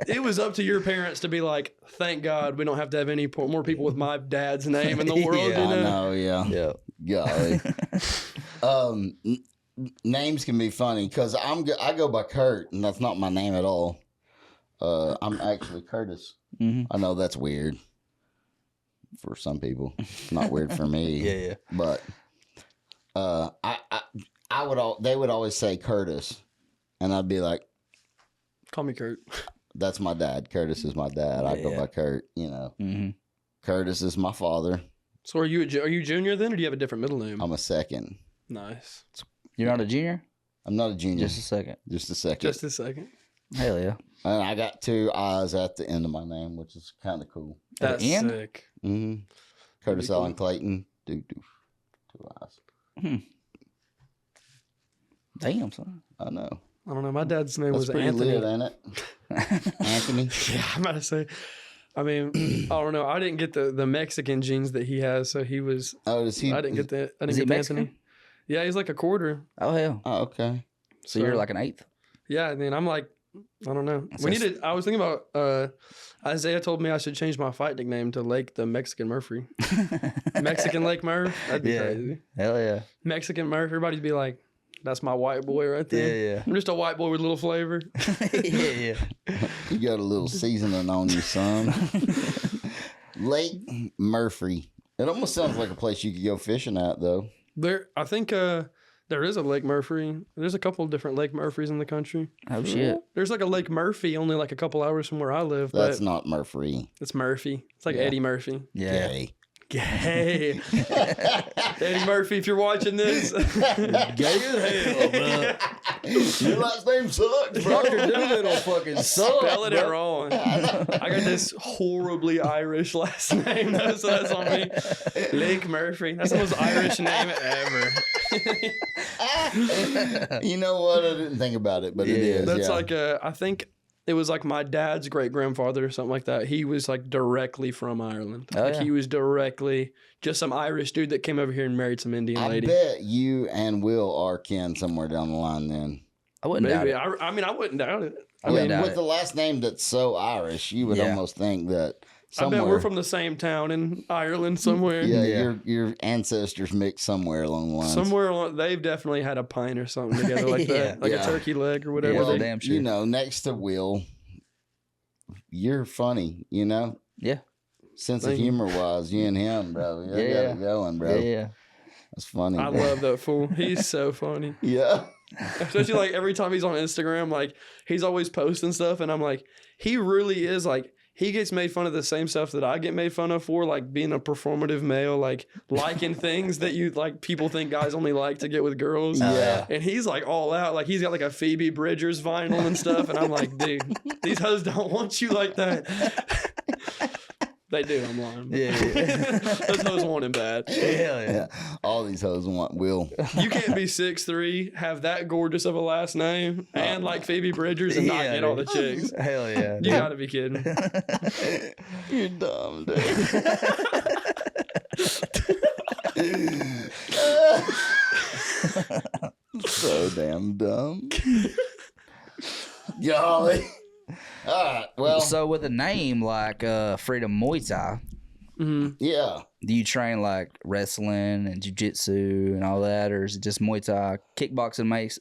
it was up to your parents to be like, thank God we don't have to have any more people with my dad's name in the world. Yeah, I know, yeah. Golly. Names can be funny because I go by Kurt, and that's not my name at all. I'm actually Curtis. Mhm. I know that's weird for some people. It's not weird for me. Yeah. But they would always say Curtis, and I'd be like, Call me Kurt. that's my dad. Curtis is my dad. I go Yeah. by Kurt. Mm-hmm. Curtis is my father. So are you junior then, or do you have a different middle name? I'm a second. Nice. You're not a junior? I'm not a junior. Just a second. Just a second. Just a second. Hell yeah. And I got 2 I's at the end of my name, which is kind of cool. At That's the end? sick. Mm-hmm. Curtis cool. Allen Clayton. Do 2 I's. Damn, son. I know. I don't know. My dad's name That's was pretty Anthony. lit, ain't it? Anthony. Yeah, I'm about to say. I mean, I don't know. I didn't get the Mexican genes that he has, so he was. Oh, is he? I didn't get the. I Is didn't he get the Anthony. Mexican? Yeah, he's like a quarter. Oh, hell. Oh, okay. So you're like an 8th? Yeah, I mean, I'm like, I don't know. So We need to. I was thinking about. Isaiah told me I should change my fight nickname to Lake the Mexican Murfree. Mexican Lake Murph. That'd be Yeah. crazy. Hell yeah. Mexican Murph. Everybody'd be like, "That's my white boy right there." Yeah, I'm just a white boy with a little flavor. yeah. You got a little seasoning on you, son. Lake Murfree. It almost sounds like a place you could go fishing at, though. I think there is a Lake Murfree. There's a couple of different Lake Murphrees in the country. Oh, shit. There's like a Lake Murphy only like a couple hours from where I live, That's but not Murfree. it's Murphy. It's like Yeah. Eddie Murphy. Yeah. Gay. Gay. Eddie Murphy, if you're watching this. Gay as hell, bro. Your last name sucks, bro. Dr. Doolittle fucking sucks. Spelling it wrong. I got this horribly Irish last name, though, so that's on me. Lake Murfree. That's the most Irish name ever. You know what? I didn't think about it, but it is. That's yeah. like I think it was like my dad's great grandfather or something like that. He was like directly from Ireland. Oh, Like yeah. he was directly just some Irish dude that came over here and married some Indian I lady. bet you and Will are kin somewhere down the line then. I wouldn't doubt Maybe. it. I mean, I wouldn't doubt it. I Yeah, mean, doubt with it. the last name that's so Irish, you would Yeah. almost think that I somewhere. bet we're from the same town in Ireland somewhere. Yeah, Yeah. your ancestors mixed somewhere along the lines. Somewhere along, they've definitely had a pint or something together like Yeah. that, like Yeah. a turkey leg or whatever. Yeah, Well, damn sure. you know, next to Will, you're funny. You know, Yeah. sense Thank of you. humor wise, you and him, bro. You Yeah. got it going, bro. Yeah. That's funny. I bro. love that fool. He's so funny. Yeah. Especially like every time he's on Instagram, like he's always posting stuff, and I'm like, he really is like he gets made fun of the same stuff that I get made fun of for, like being a performative male, like liking things that you like people think guys only like to get with girls. Yeah. And he's like all out, like he's got like a Phoebe Bridgers vinyl and stuff, and I'm like, dude, these hoes don't want you like that. They do. I'm lying. Yeah. Those hoes want him bad. Hell yeah. Yeah. All these hoes want Will. You can't be 6'3", have that gorgeous of a last name, and like Phoebe Bridgers and not Yeah, get all the dude. chicks. Hell yeah. You gotta be kidding. You're dumb, dude. So damn dumb. Golly. All right. Well, So with a name like Freedom Muay Thai, hmm yeah. do you train like wrestling and jiu-jitsu and all that, or is it just Muay Thai? Kickboxing makes,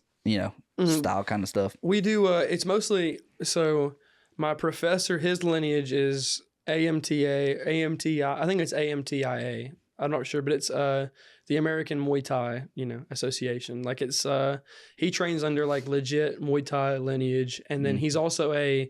style kind of stuff. We do. It's mostly so. My professor, his lineage is AMTI. I think it's AMTIA. I'm not sure, but it's the American Muay Thai, association. Like it's he trains under like legit Muay Thai lineage, and then he's also a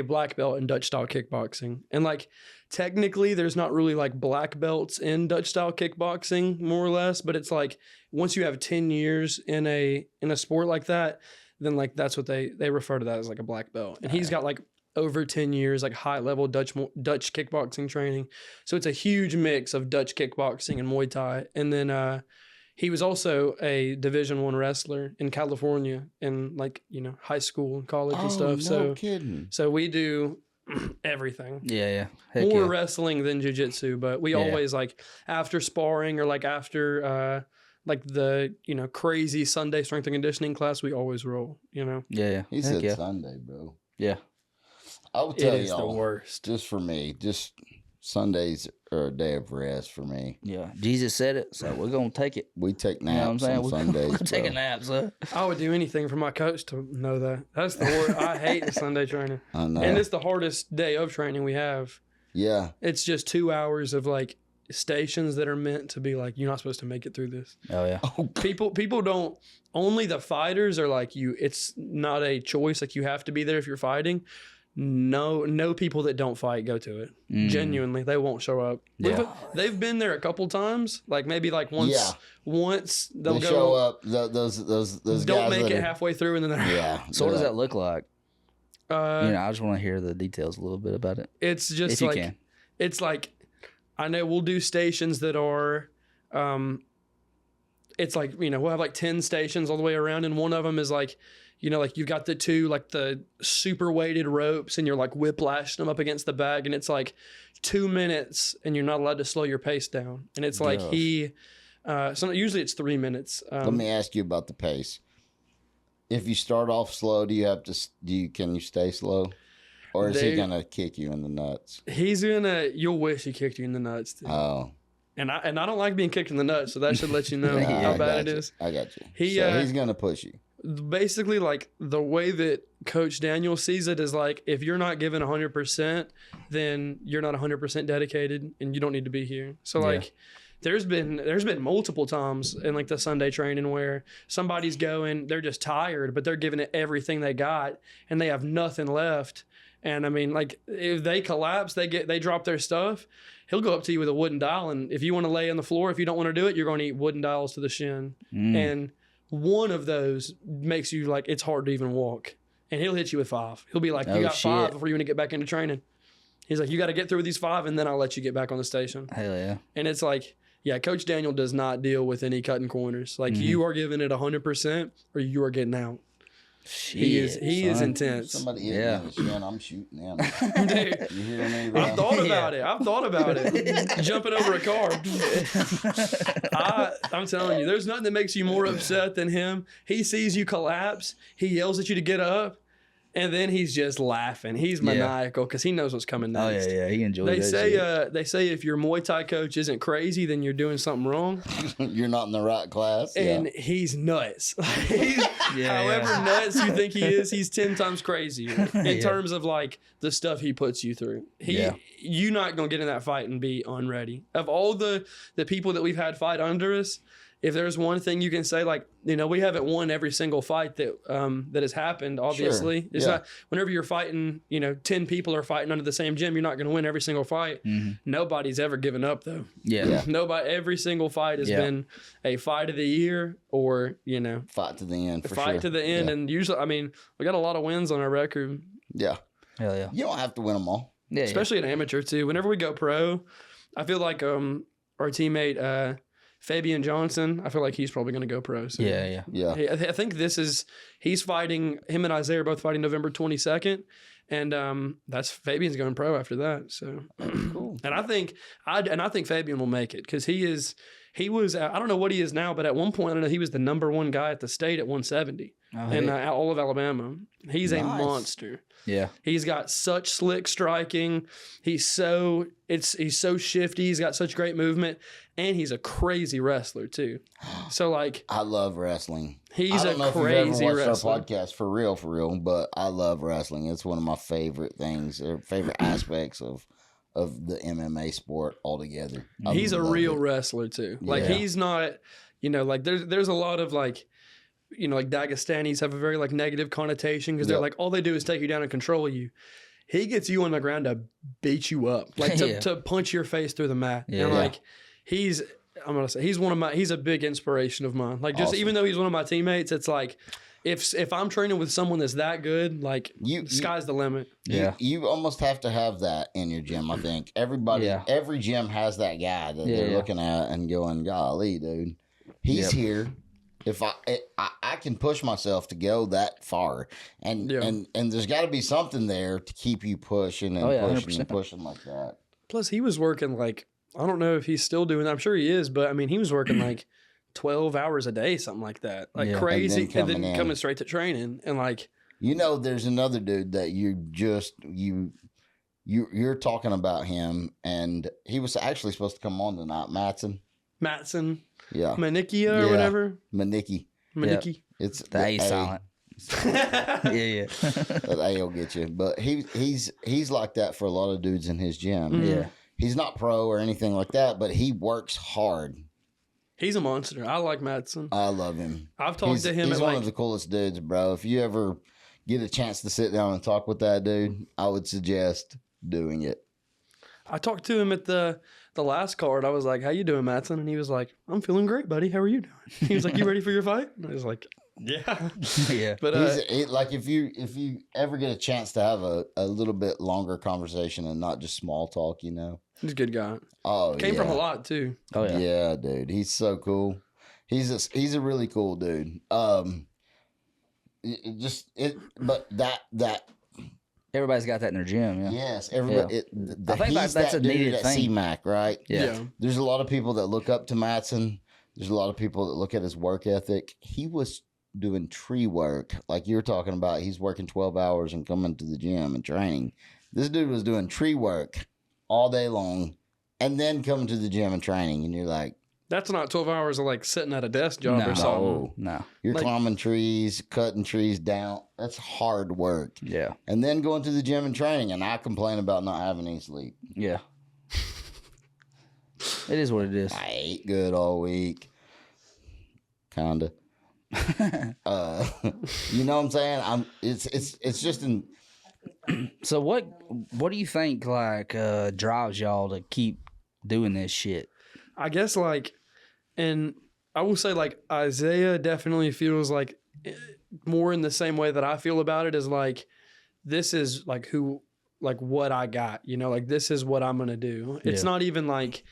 black belt in Dutch style kickboxing. And like technically, there's not really like black belts in Dutch style kickboxing, more or less. But it's like once you have 10 years in a sport like that, then like that's what they refer to that as like a black belt. And he's got like over 10 years, like high level Dutch kickboxing training. So it's a huge mix of Dutch kickboxing and Muay Thai. And then he was also a Division I wrestler in California in like, high school and college and stuff. No kidding. So we do everything. Yeah. Heck More yeah. wrestling than jiu-jitsu, but we always like after sparring or like after like the, crazy Sunday strength and conditioning class, we always roll, Yeah. He Heck said yeah. Sunday, bro. Yeah. I will It tell is the y'all, worst. just for me, just Sundays are a day of rest for me. Yeah. Jesus said it, so we're gonna take it. We take You know what I'm naps saying? on Sundays. We're taking bro. naps, huh? I would do anything for my coach to know that. That's the worst. I hate the Sunday training. I know. And it's the hardest day of training we have. Yeah. It's just 2 hours of like stations that are meant to be like, you're not supposed to make it through this. Oh yeah. People don't, only the fighters are like it's not a choice. Like you have to be there if you're fighting. No people that don't fight go to it. Mm. Genuinely, they won't show up. Yeah. They've been there a couple times. Like maybe like once. Yeah. Once they'll They go. show up. Those Don't guys make that it are- halfway through and then they're. Yeah. So what does that look like? Uh, I just want to hear the details a little bit about it. It's just If you like can. it's like I know we'll do stations that are it's like we'll have like 10 stations all the way around, and one of them is like like you've got the two like the super weighted ropes and you're like whiplashing them up against the bag, and it's like 2 minutes and you're not allowed to slow your pace down, and it's like Gosh. so usually it's 3 minutes. Let me ask you about the pace. If you start off slow, can you stay slow? Or is he going to kick you in the nuts? You'll wish he kicked you in the nuts, dude. Oh. And I don't like being kicked in the nuts, so that should let you know Yeah, how I bad got it you. is. I got you. He, So he's going to push you. Basically, like the way that Coach Daniel sees it is like if you're not giving 100%, then you're not 100% dedicated, and you don't need to be here. So like, there's been multiple times in like the Sunday training where somebody's going, they're just tired, but they're giving it everything they got, and they have nothing left. And I mean, like if they collapse, they drop their stuff. He'll go up to you with a wooden dowel, and if you want to lay on the floor, if you don't want to do it, you're going to eat wooden dowels to the shin. And one of those makes you like it's hard to even walk, and he'll hit you with 5. He'll be like, "You got 5 before you want to get back into training." He's like, "You got to get through these 5, and then I'll let you get back on the station." Hell yeah. And it's like, yeah, Coach Daniel does not deal with any cutting corners. Like you are giving it 100%, or you are getting out. Shit, He is intense. Somebody hit me in the shin, I'm shooting him. Dude, You hear me, bro? I've thought about it. Jumping over a car. I'm telling you, there's nothing that makes you more upset than him. He sees you collapse. He yells at you to get up. And then he's just laughing. He's maniacal because he knows what's coming next. Oh, yeah. He enjoys They that say shit. they say if your Muay Thai coach isn't crazy, then you're doing something wrong. You're not in the right class. And he's nuts. However nuts you think he is, he's 10 times crazier in terms of like the stuff he puts you through. You're not gonna get in that fight and be unready. Of all the people that we've had fight under us, if there's one thing you can say, like, you know, we haven't won every single fight that that has happened, obviously. Sure. It's not, whenever you're fighting, you know, 10 people are fighting under the same gym, you're not going to win every single fight. Nobody's ever given up, though. Nobody, every single fight has been a fight of the year or, you know. Fight to the end, Fight to the end. And usually, I mean, we got a lot of wins on our record. Yeah. Hell yeah. You don't have to win them all. Yeah. Especially an amateur, too. Whenever we go pro, I feel like our teammate, Fabian Johnson, I feel like he's probably going to go pro soon. Yeah. I think he's fighting, him and Isaiah are both fighting November 22nd. And that's Fabian's going pro after that. So Cool. And I think Fabian will make it because he was, I don't know what he is now, but at one point, I know he was the number 1 guy at the state at 170 in all of Alabama. He's a monster. Yeah. He's got such slick striking. He's so shifty. He's got such great movement. And he's a crazy wrestler too. So like, I love wrestling. He's I a don't know crazy if you've ever watched wrestler. our podcast for real, but I love wrestling. It's one of my favorite things or favorite aspects of the MMA sport altogether. He's a real wrestler too. Like he's not, you know, like there's a lot of like, you know, like Dagestanis have a very like negative connotation because they're like, all they do is take you down and control you. He gets you on the ground to beat you up, like to punch your face through the mat. And like, he's a big inspiration of mine. Like just even though he's one of my teammates, it's like, if I'm training with someone that's that good, like sky's the limit. You almost have to have that in your gym. I think every gym has that guy that they're looking at and going, golly, dude, he's here. If I can push myself to go that far, and there's got to be something there to keep you pushing and pushing 100%. And pushing like that. Plus, he was working like, I don't know if he's still doing that. I'm sure he is, but I mean, he was working like 12 hours a day, something like that, like crazy, and then coming straight to training, and like, you know, there's another dude that you're talking about him, and he was actually supposed to come on tonight, Matson. Yeah. Manikia or whatever. Maniki. Yep. It's the A silent. That A will get you. But he's like that for a lot of dudes in his gym. Yeah. He's not pro or anything like that, but he works hard. He's a monster. I like Matson. I love him. I've talked to him. He's one of the coolest dudes, bro. If you ever get a chance to sit down and talk with that dude, I would suggest doing it. I talked to him at the last card. I was like, "How you doing, Matson?" And he was like, "I'm feeling great, buddy. How are you doing?" He was like, "You ready for your fight?" And I was like, "Yeah." But like if you ever get a chance to have a little bit longer conversation and not just small talk, you know, he's a good guy. Oh, came from a lot too. Oh yeah, yeah, dude. He's so cool. He's a really cool dude. But that. Everybody's got that in their gym, yeah. Yes, everybody. Yeah. I think that's a needed at thing. CMAC, right? Yeah. There's a lot of people that look up to Matson. There's a lot of people that look at his work ethic. He was doing tree work, like you were talking about. He's working 12 hours and coming to the gym and training. This dude was doing tree work all day long and then coming to the gym and training. And you're like, that's not 12 hours of like sitting at a desk job or something. No. You're like, climbing trees, cutting trees down. That's hard work. Yeah. And then going to the gym and training. And I complain about not having any sleep. Yeah. It is what it is. I ate good all week. Kinda. You know what I'm saying? It's just in. So what do you think like drives y'all to keep doing this shit? I guess like, and I will say like Isaiah definitely feels like more in the same way that I feel about it is like, this is like what I got, you know, like this is what I'm going to do. It's not even like,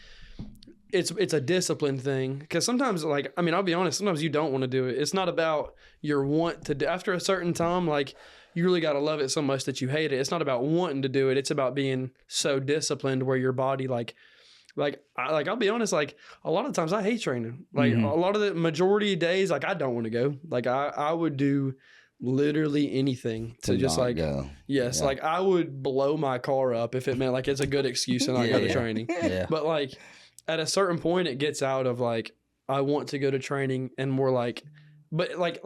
it's a discipline thing. Because sometimes, like, I mean, I'll be honest, sometimes you don't want to do it. It's not about your want to do. After a certain time, like, you really got to love it so much that you hate it. It's not about wanting to do it. It's about being so disciplined where your body, I'll be honest, like, a lot of times I hate training. Like, a lot of the majority of days, like, I don't want to go. Like, I would do literally anything to just like go. Yes, like I would blow my car up if it meant like it's a good excuse to not go to training. But like at a certain point it gets out of like I want to go to training and more like, but like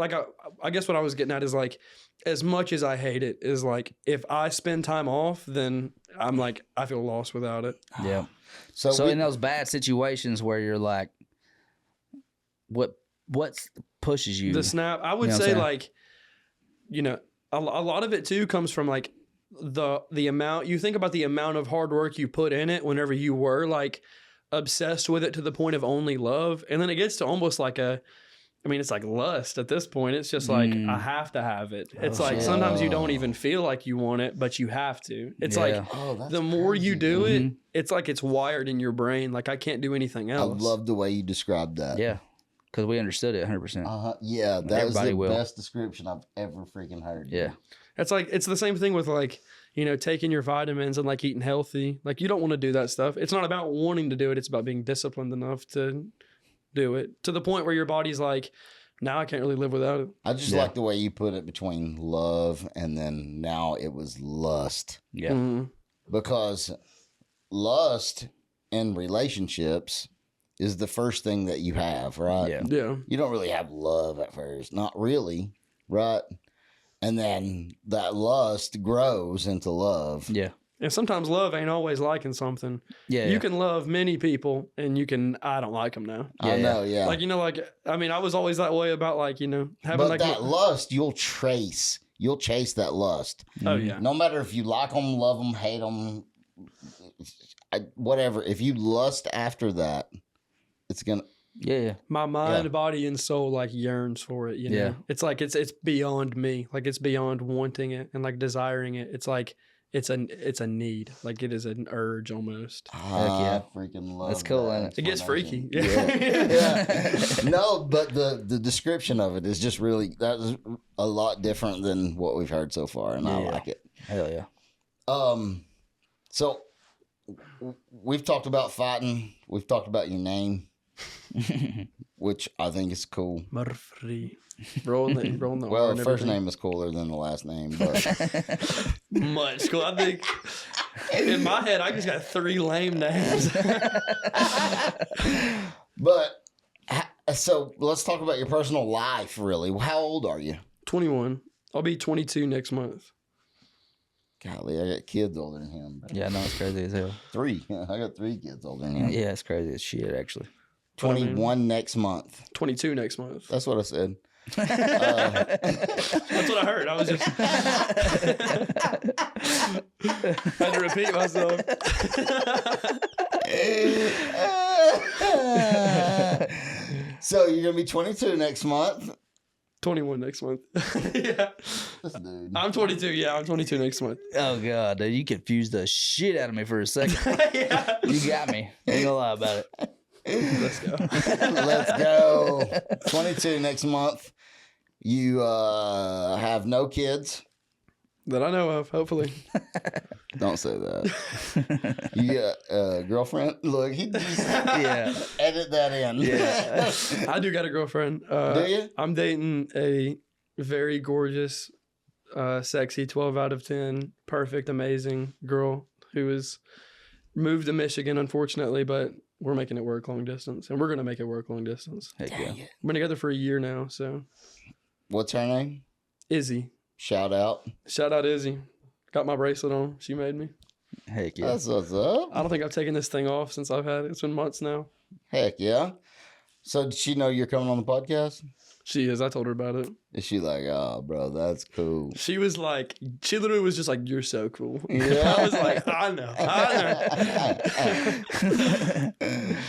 I guess what I was getting at is like, as much as I hate it is like, if I spend time off, then I'm like, I feel lost without it. Yeah. So in those bad situations where you're like, what pushes you? The snap, I would say like, you know, a lot of it too comes from like the amount, you think about the amount of hard work you put in it whenever you were like obsessed with it to the point of only love. And then it gets to almost like it's like lust at this point. It's just like, I have to have it. It's like sometimes you don't even feel like you want it, but you have to. It's like the more you do it, it's like it's wired in your brain. Like I can't do anything else. I love the way you described that. Yeah. Because we understood it 100%. Yeah, that was the best description I've ever freaking heard. Yeah. It's like, it's the same thing with like, you know, taking your vitamins and like eating healthy. Like you don't want to do that stuff. It's not about wanting to do it. It's about being disciplined enough to do it to the point where your body's like, now I can't really live without it. I just like the way you put it between love and then now it was lust. Yeah. Mm-hmm. Because lust in relationships is the first thing that you have, right? Yeah. You don't really have love at first. Not really, right? And then that lust grows into love. Yeah. And sometimes love ain't always liking something. Yeah. You can love many people and I don't like them now. I know, yeah. Like, you know, like, I mean, I was always that way about like, you know, having but like. that lust, you'll chase that lust. Oh, yeah. No matter if you like them, love them, hate them, whatever. If you lust after that, it's going to. Yeah. My mind, body, and soul like yearns for it, you know? Yeah. It's like, it's beyond me. Like it's beyond wanting it and like desiring it. It's like, it's a need. Like it is an urge almost. I freaking love That's cool, that. ain't It gets freaky. Yeah. No, but the description of it is just really, that's a lot different than what we've heard so far, and I like it. Hell yeah. So we've talked about fighting. We've talked about your name, which I think is cool. Murfree. Rolling the Well, R the and first everything. name is cooler than the last name, but Much cool. I think in my head, I just got 3 lame names. but so let's talk about your personal life. Really, how old are you? 21. I'll be 22 next month. Golly, I got kids older than him. Yeah, no, it's crazy as hell. 3. I got 3 kids older than him. Yeah, it's crazy as shit, actually. 21 next month. 22 next month. That's what I said. That's what I heard. I was just had to repeat myself. So you're gonna be 22 next month. 21 next month. Yeah. This dude. I'm 22. Yeah, I'm 22 next month. Oh, God, dude. You confused the shit out of me for a second. Yeah. You got me. Ain't gonna lie about it. Let's go. Let's go. 22 next month. You have no kids. That I know of, hopefully. Don't say that. You got a girlfriend? Look, he just edit that in. Yeah. I do got a girlfriend. Do you? I'm dating a very gorgeous, sexy 12 out of 10, perfect, amazing girl who has moved to Michigan, unfortunately, but we're making it work long distance, and we're going to make it work long distance. Heck yeah. We've been together for a year now, so. What's her name? Izzy. Shout out. Shout out Izzy. Got my bracelet on. She made me. Heck yeah. That's what's up. I don't think I've taken this thing off since I've had it. It's been months now. Heck yeah. So did she know you're coming on the podcast? She is. I told her about it. Is she like, oh, bro, that's cool? She was like, she literally was just like, you're so cool. Yeah. I was like, I know.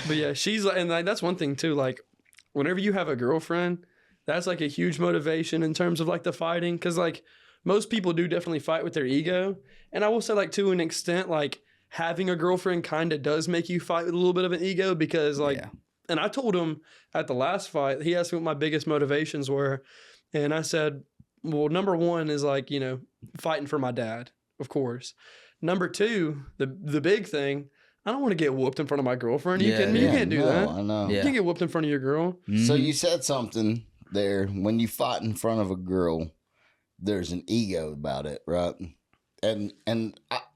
But yeah, she's like, and like, that's one thing too. Like, whenever you have a girlfriend, that's like a huge motivation in terms of like the fighting. Cause like most people do definitely fight with their ego. And I will say like to an extent, like having a girlfriend kind of does make you fight with a little bit of an ego because like, and I told him at the last fight, he asked me what my biggest motivations were. And I said, well, number one is like, you know, fighting for my dad, of course. Number two, the big thing, I don't want to get whooped in front of my girlfriend. You kidding me? You can't do that. I know. You can't get whooped in front of your girl. So you said something there. When you fight in front of a girl, there's an ego about it, right? And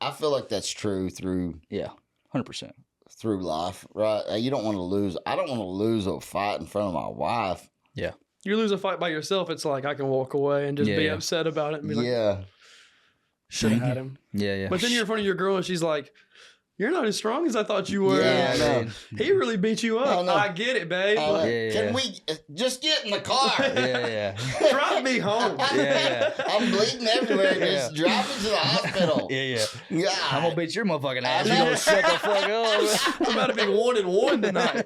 I feel like that's true through 100% through life, right? You don't want to lose. I don't want to lose a fight in front of my wife. Yeah. You lose a fight by yourself, it's like I can walk away and just be upset about it and be like, should have had him. Yeah. But then you're in front of your girl and she's like, you're not as strong as I thought you were. Yeah, I know. He really beat you up. I get it, babe. Can we just get in the car? Drive me home. I'm bleeding everywhere. Just drive me to the hospital. God. I'm gonna beat your motherfucking ass. You gonna shut the fuck up. I'm about to be 1-1 tonight.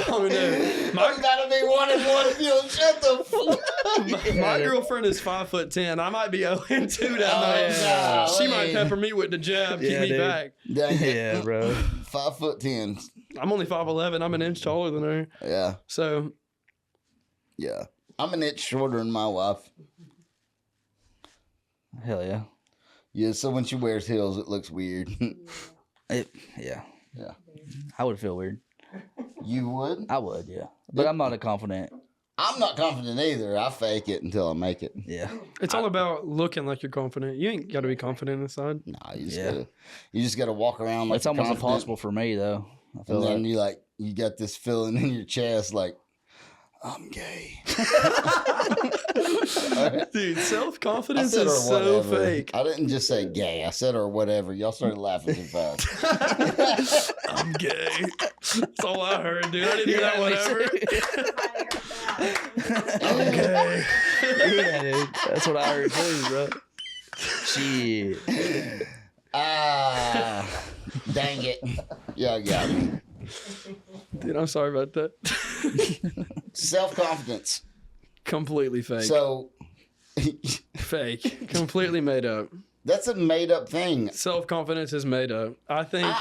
Oh no! I'm gotta be 1-1 if you don't shut the fuck. My girlfriend is 5'10". I might be 0-2 that night. She might pepper me with the jab, keep me back. Yeah, bro. 5'10". I'm only 5'11". I'm an inch taller than her. Yeah. So. Yeah, I'm an inch shorter than my wife. Hell yeah. Yeah. So when she wears heels, it looks weird. Yeah. I would feel weird. You would? I would, yeah. But I'm not confident. I'm not confident either. I fake it until I make it. Yeah. It's all about looking like you're confident. You ain't got to be confident inside. Nah, you just gotta walk around like it's almost impossible for me though. I feel and then you got this feeling in your chest like, I'm gay. Dude, self-confidence is so fake. I didn't just say gay. I said or whatever. Y'all started laughing too fast. I'm gay. That's all I heard, dude. I didn't hear that whatever. I'm gay. Yeah, dude. That's what I heard too, bro. Shit. Dang it. Yeah, got me. Dude, I'm sorry about that. Self-confidence. Completely fake. So. Fake. Completely made up. That's a made-up thing. Self-confidence is made up. I think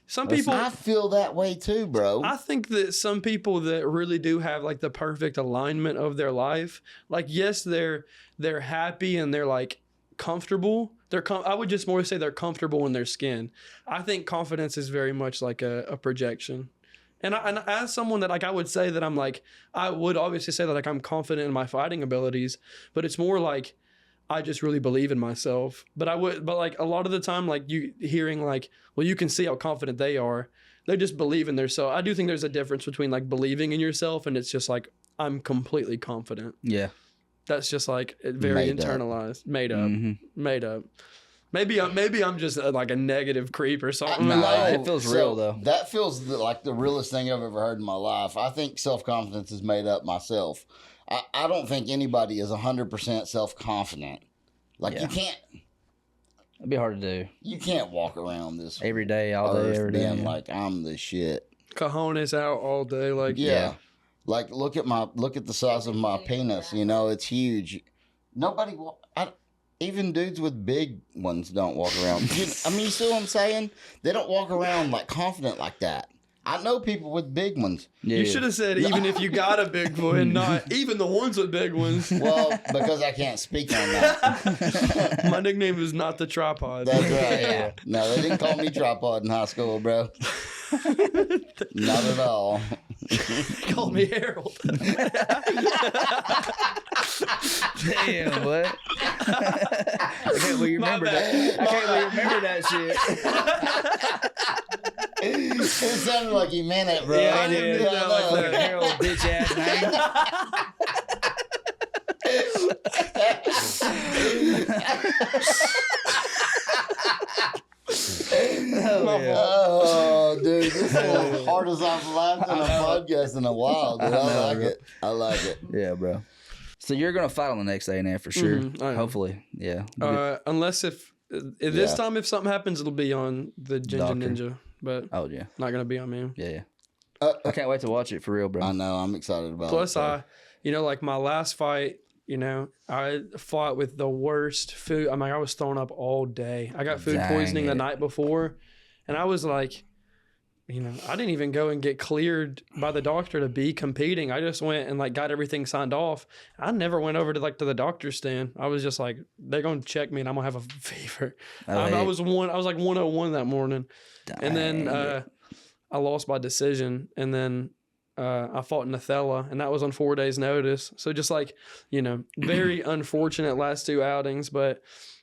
some people... I feel that way too, bro. I think that some people that really do have like the perfect alignment of their life, like yes, they're happy and they're like comfortable. I would just more say they're comfortable in their skin. I think confidence is very much like a projection. And as someone that like I would say that I'm like, I would obviously say that like I'm confident in my fighting abilities, but it's more like I just really believe in myself. But like a lot of the time, like you hearing like, well, you can see how confident they are. They just believe in themselves. I do think there's a difference between like believing in yourself and it's just like, I'm completely confident. Yeah. That's just like very internalized, made up. Maybe I'm just like a negative creep or something. It feels real though. That feels like the realest thing I've ever heard in my life. I think self-confidence is made up myself. I don't think anybody is 100% self-confident. Like you can't. It'd be hard to do. You can't walk around this every day, all day, every day. Like I'm the shit. Cojones out all day, like yeah. Like look at the size of my penis. You know, it's huge. Nobody. Even dudes with big ones don't walk around. I mean, you see what I'm saying? They don't walk around like confident like that. I know people with big ones. Yeah, you should have said even if you got a big one, not even the ones with big ones. Well, because I can't speak on that. My nickname is not the tripod. That's right. Yeah. No, they didn't call me tripod in high school, bro. Not at all. They called me Harold. Damn, what? I can't believe you remember that. I can't believe you remember that shit. It sounded like he meant it, bro. Yeah, I did. Like fucking Harold bitch ass name. Oh, dude, this is the hardest I've laughed on a podcast in a while, dude. I like it. Yeah, bro. So you're gonna fight on the next day, now for sure. I am. Hopefully, yeah. Unless if this time if something happens, it'll be on the Ginger Ninja, but Oh yeah, not gonna be on me. yeah. I can't wait to watch it for real, bro. I know. I'm excited about Plus, it. like my last fight, I fought with the worst food. I mean, I was throwing up all day. I got food poisoning the night before, and I was like, I didn't even go and get cleared by the doctor to be competing. I just went and like got everything signed off. I never went over to the doctor's stand. I was just like, they're gonna check me and I'm gonna have a fever. I was like 101 that morning, and then I lost by decision, and then I fought in Othello, and that was on 4 days' notice. So just like very unfortunate last two outings, but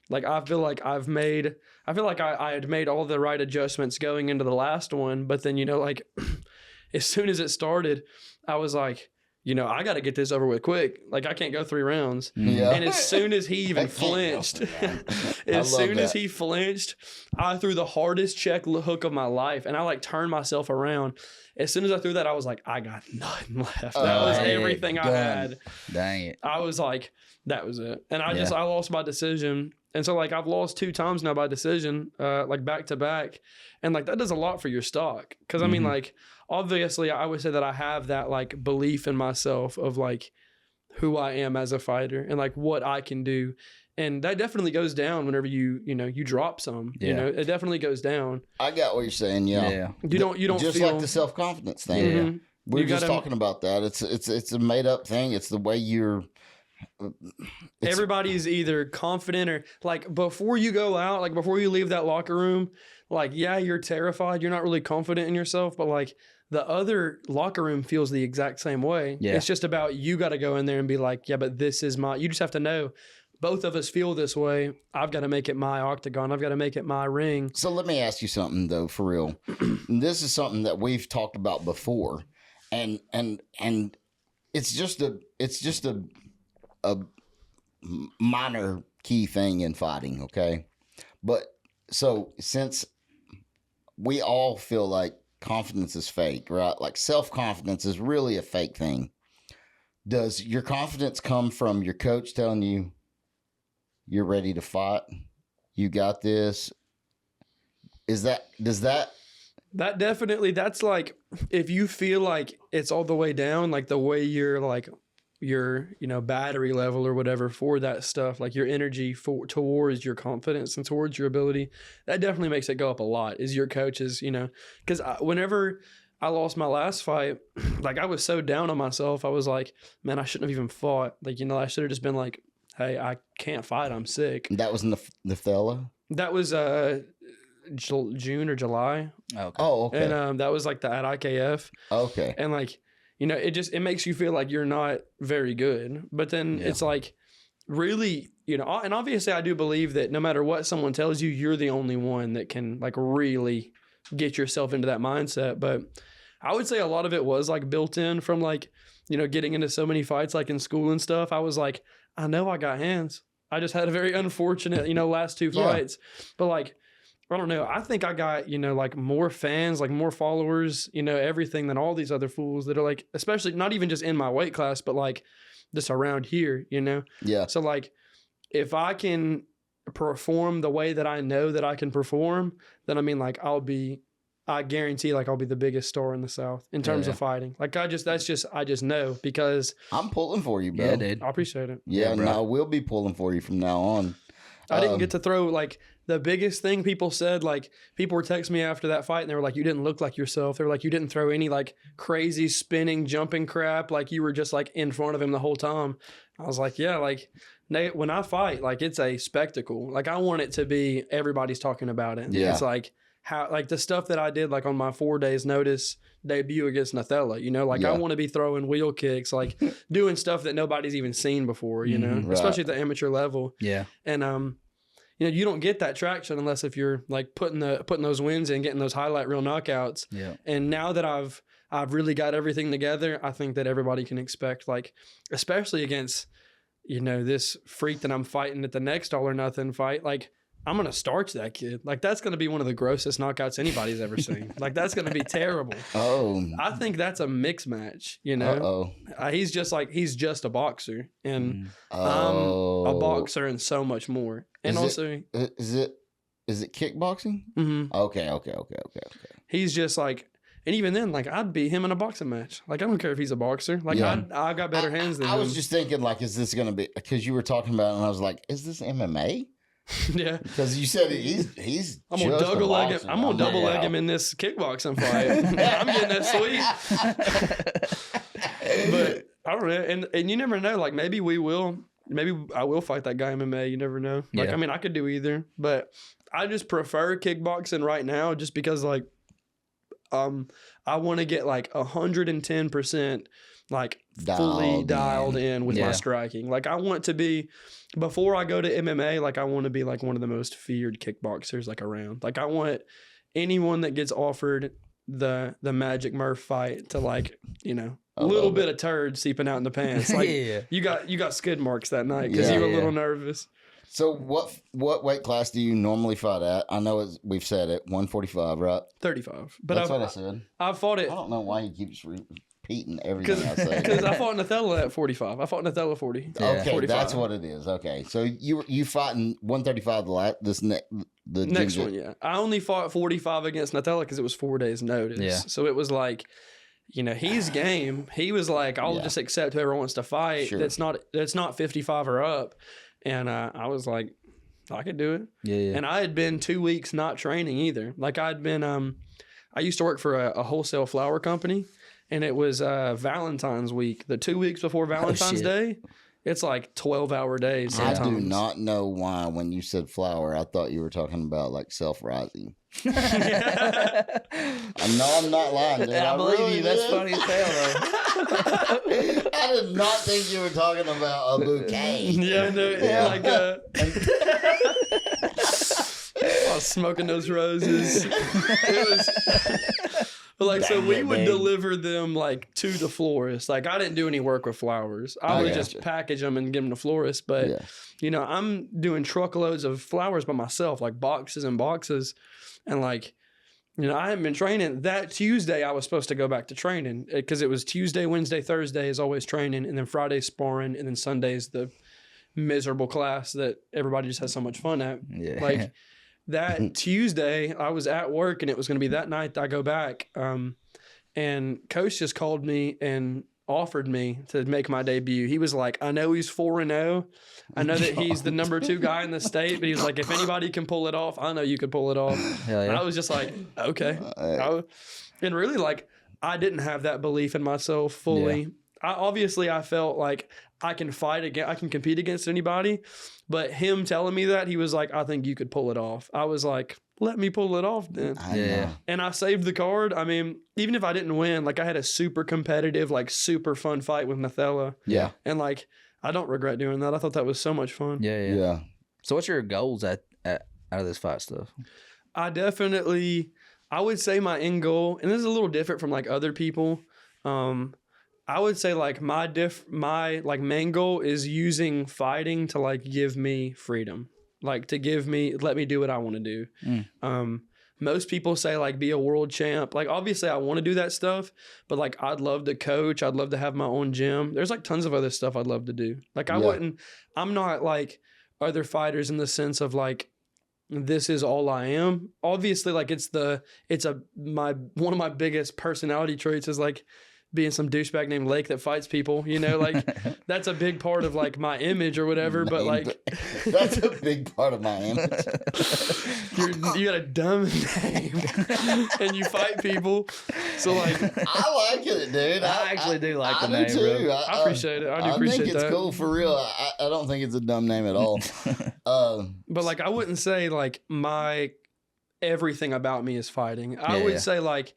like I feel like I had made all the right adjustments going into the last one, but then like as soon as it started, I was like, I got to get this over with quick. Like I can't go 3 rounds. Yeah. And as soon as he even flinched, as he flinched, I threw the hardest check hook of my life, and I like turned myself around. As soon as I threw that, I was like, I got nothing left. That was everything I had. Dang it. I was like, that was it. And I lost by decision. And so like I've lost 2 times now by decision, like back to back. And like that does a lot for your stock. Cause I mean like, obviously I would say that I have that like belief in myself of like who I am as a fighter and like what I can do. And that definitely goes down whenever you drop some, it definitely goes down. I got what you're saying. Yeah. You don't just feel like the self-confidence thing. Mm-hmm. We were just talking about that. It's a made up thing. It's the way you're. Everybody's either confident or like before you go out, like before you leave that locker room, like, yeah, you're terrified. You're not really confident in yourself, but like the other locker room feels the exact same way. Yeah. It's just about you got to go in there and be like, yeah, but this is you just have to know both of us feel this way. I've got to make it my octagon. I've got to make it my ring. So let me ask you something though, for real. This is something that we've talked about before, and it's just a minor key thing in fighting, okay? But so since we all feel like confidence is fake, right? Like self-confidence is really a fake thing. Does your confidence come from your coach telling you you're ready to fight? You got this? That definitely, that's like, if you feel like it's all the way down, like the way you're like, your battery level or whatever for that stuff, like your energy towards your confidence and towards your ability, that definitely makes it go up a lot is your coaches, because whenever I lost my last fight, like I was so down on myself. I was like, man, I shouldn't have even fought. Like, I should have just been like, hey, I can't fight. I'm sick. That was in the fella? That was June or July. Okay. Oh, okay. And that was like at IKF. Okay. And like, it makes you feel like you're not very good. But then it's like, really, and obviously I do believe that no matter what someone tells you, you're the only one that can like really get yourself into that mindset. But I would say a lot of it was like built in from like, getting into so many fights like in school and stuff. I was like, I know I got hands. I just had a very unfortunate, last 2 fights. But like, I don't know. I think I got, like more fans, like more followers, everything than all these other fools that are like, especially not even just in my weight class, but like just around here, Yeah. So like, if I can perform the way that I know that I can perform, then I mean, like I guarantee like I'll be the biggest star in the South in terms of fighting. Like I just know because I'm pulling for you, bro. Yeah, dude. I appreciate it. Yeah, no, we'll be pulling for you from now on. I didn't get to throw like the biggest thing people said, like people were texting me after that fight and they were like, you didn't look like yourself. They were like, you didn't throw any like crazy spinning, jumping crap. Like you were just like in front of him the whole time. I was like, yeah, like when I fight, like it's a spectacle. Like I want it to be, everybody's talking about it. Yeah. It's like how, like the stuff that I did, like on my 4 days notice debut against Othello, I want to be throwing wheel kicks, like doing stuff that nobody's even seen before, especially at the amateur level. Yeah. And, you don't get that traction unless if you're like putting those wins in, getting those highlight reel knockouts. Yeah. And now that I've really got everything together, I think that everybody can expect, like, especially against, this freak that I'm fighting at the next All or Nothing fight, like I'm going to starch that kid. Like, that's going to be one of the grossest knockouts anybody's ever seen. Like, that's going to be terrible. Oh. I think that's a mixed match, you know? He's just a boxer. And I'm a boxer and so much more. And is it kickboxing? Mm-hmm. Okay. He's just like, and even then, like, I'd beat him in a boxing match. Like, I don't care if he's a boxer. Like, I got better hands than him. I was just thinking, like, is this going to be, because you were talking about it, and I was like, is this MMA? Yeah. Because you said he's I'm going to double leg him. I'm going to double leg him in this kickboxing fight. I'm getting that sweet. But I don't know. And you never know. Like, maybe I will fight that guy MMA. You never know. Like, I mean, I could do either. But I just prefer kickboxing right now just because, like, I want to get like 110% like fully dialed in with my striking. Like I want to be, before I go to MMA, like I want to be like one of the most feared kickboxers like around. Like I want anyone that gets offered the Magic Murph fight to like, you know, a little bit of turd seeping out in the pants. Like you got skid marks that night because you were a little nervous. So what weight class do you normally fight at? I know we've said it, 145, right? 35. But that's what I said. I fought it. I don't know why he keeps repeating everything I say. Because I fought Nutella at 45. I fought Nutella 40. Okay, 45. That's what it is. Okay, so you fighting 135 the next one, yeah. I only fought 45 against Nutella because it was 4 days notice. Yeah. So it was like, you know, he's game. He was like, I'll just accept whoever wants to fight. Sure. That's not 55 or up. And I was like, I could do it. Yeah. And I had been 2 weeks not training either. Like I'd been, I used to work for a wholesale flower company, and it was Valentine's week. The 2 weeks before Valentine's Day, it's like 12-hour days sometimes. I do not know why when you said flower, I thought you were talking about like self-rising. I know I'm not lying, dude. I believe really you. That's funny as hell, though. I did not think you were talking about a bouquet. Yeah, no, like I was smoking those roses. It was like, so we would deliver them like to the florist. Like I didn't do any work with flowers. I would just package them and give them to florists. But you know, I'm doing truckloads of flowers by myself, like boxes and boxes. And like, you know, I hadn't been training. That Tuesday, I was supposed to go back to training because it was Tuesday, Wednesday, Thursday is always training. And then Friday sparring. And then Sunday's the miserable class that everybody just has so much fun at. Yeah. Like that Tuesday, I was at work and it was going to be that night that I go back. And coach just called me and offered me to make my debut. He was like, I know he's 4-0. I know that he's the number 2 guy in the state, but he's like, if anybody can pull it off, I know you could pull it off. And I was just like, okay. And really, like, I didn't have that belief in myself fully. I felt like I can compete against anybody, but him telling me that, he was like, I think you could pull it off. I was like, let me pull it off then. And I saved the card. I mean, even if I didn't win, like I had a super competitive, like super fun fight with Nutella. Yeah. And like, I don't regret doing that. I thought that was so much fun. Yeah. So what's your goals out of this fight stuff? I would say my end goal, and this is a little different from like other people. I would say like my like main goal is using fighting to like give me freedom. Like to let me do what I want to do. Most people say like be a world champ. Like obviously I want to do that stuff, but like I'd love to coach. I'd love to have my own gym. There's like tons of other stuff I'd love to do. Like I'm not like other fighters in the sense of like, this is all I am. Obviously like one of my biggest personality traits is like being some douchebag named Lake that fights people, you know, like that's a big part of like my image or whatever. But like, that's a big part of my image. You got a dumb name and you fight people. So like, I like it, dude. I actually do like the name, too. Bro. I appreciate it. I think it's cool for real. I don't think it's a dumb name at all. But like, I wouldn't say like everything about me is fighting. I would say like,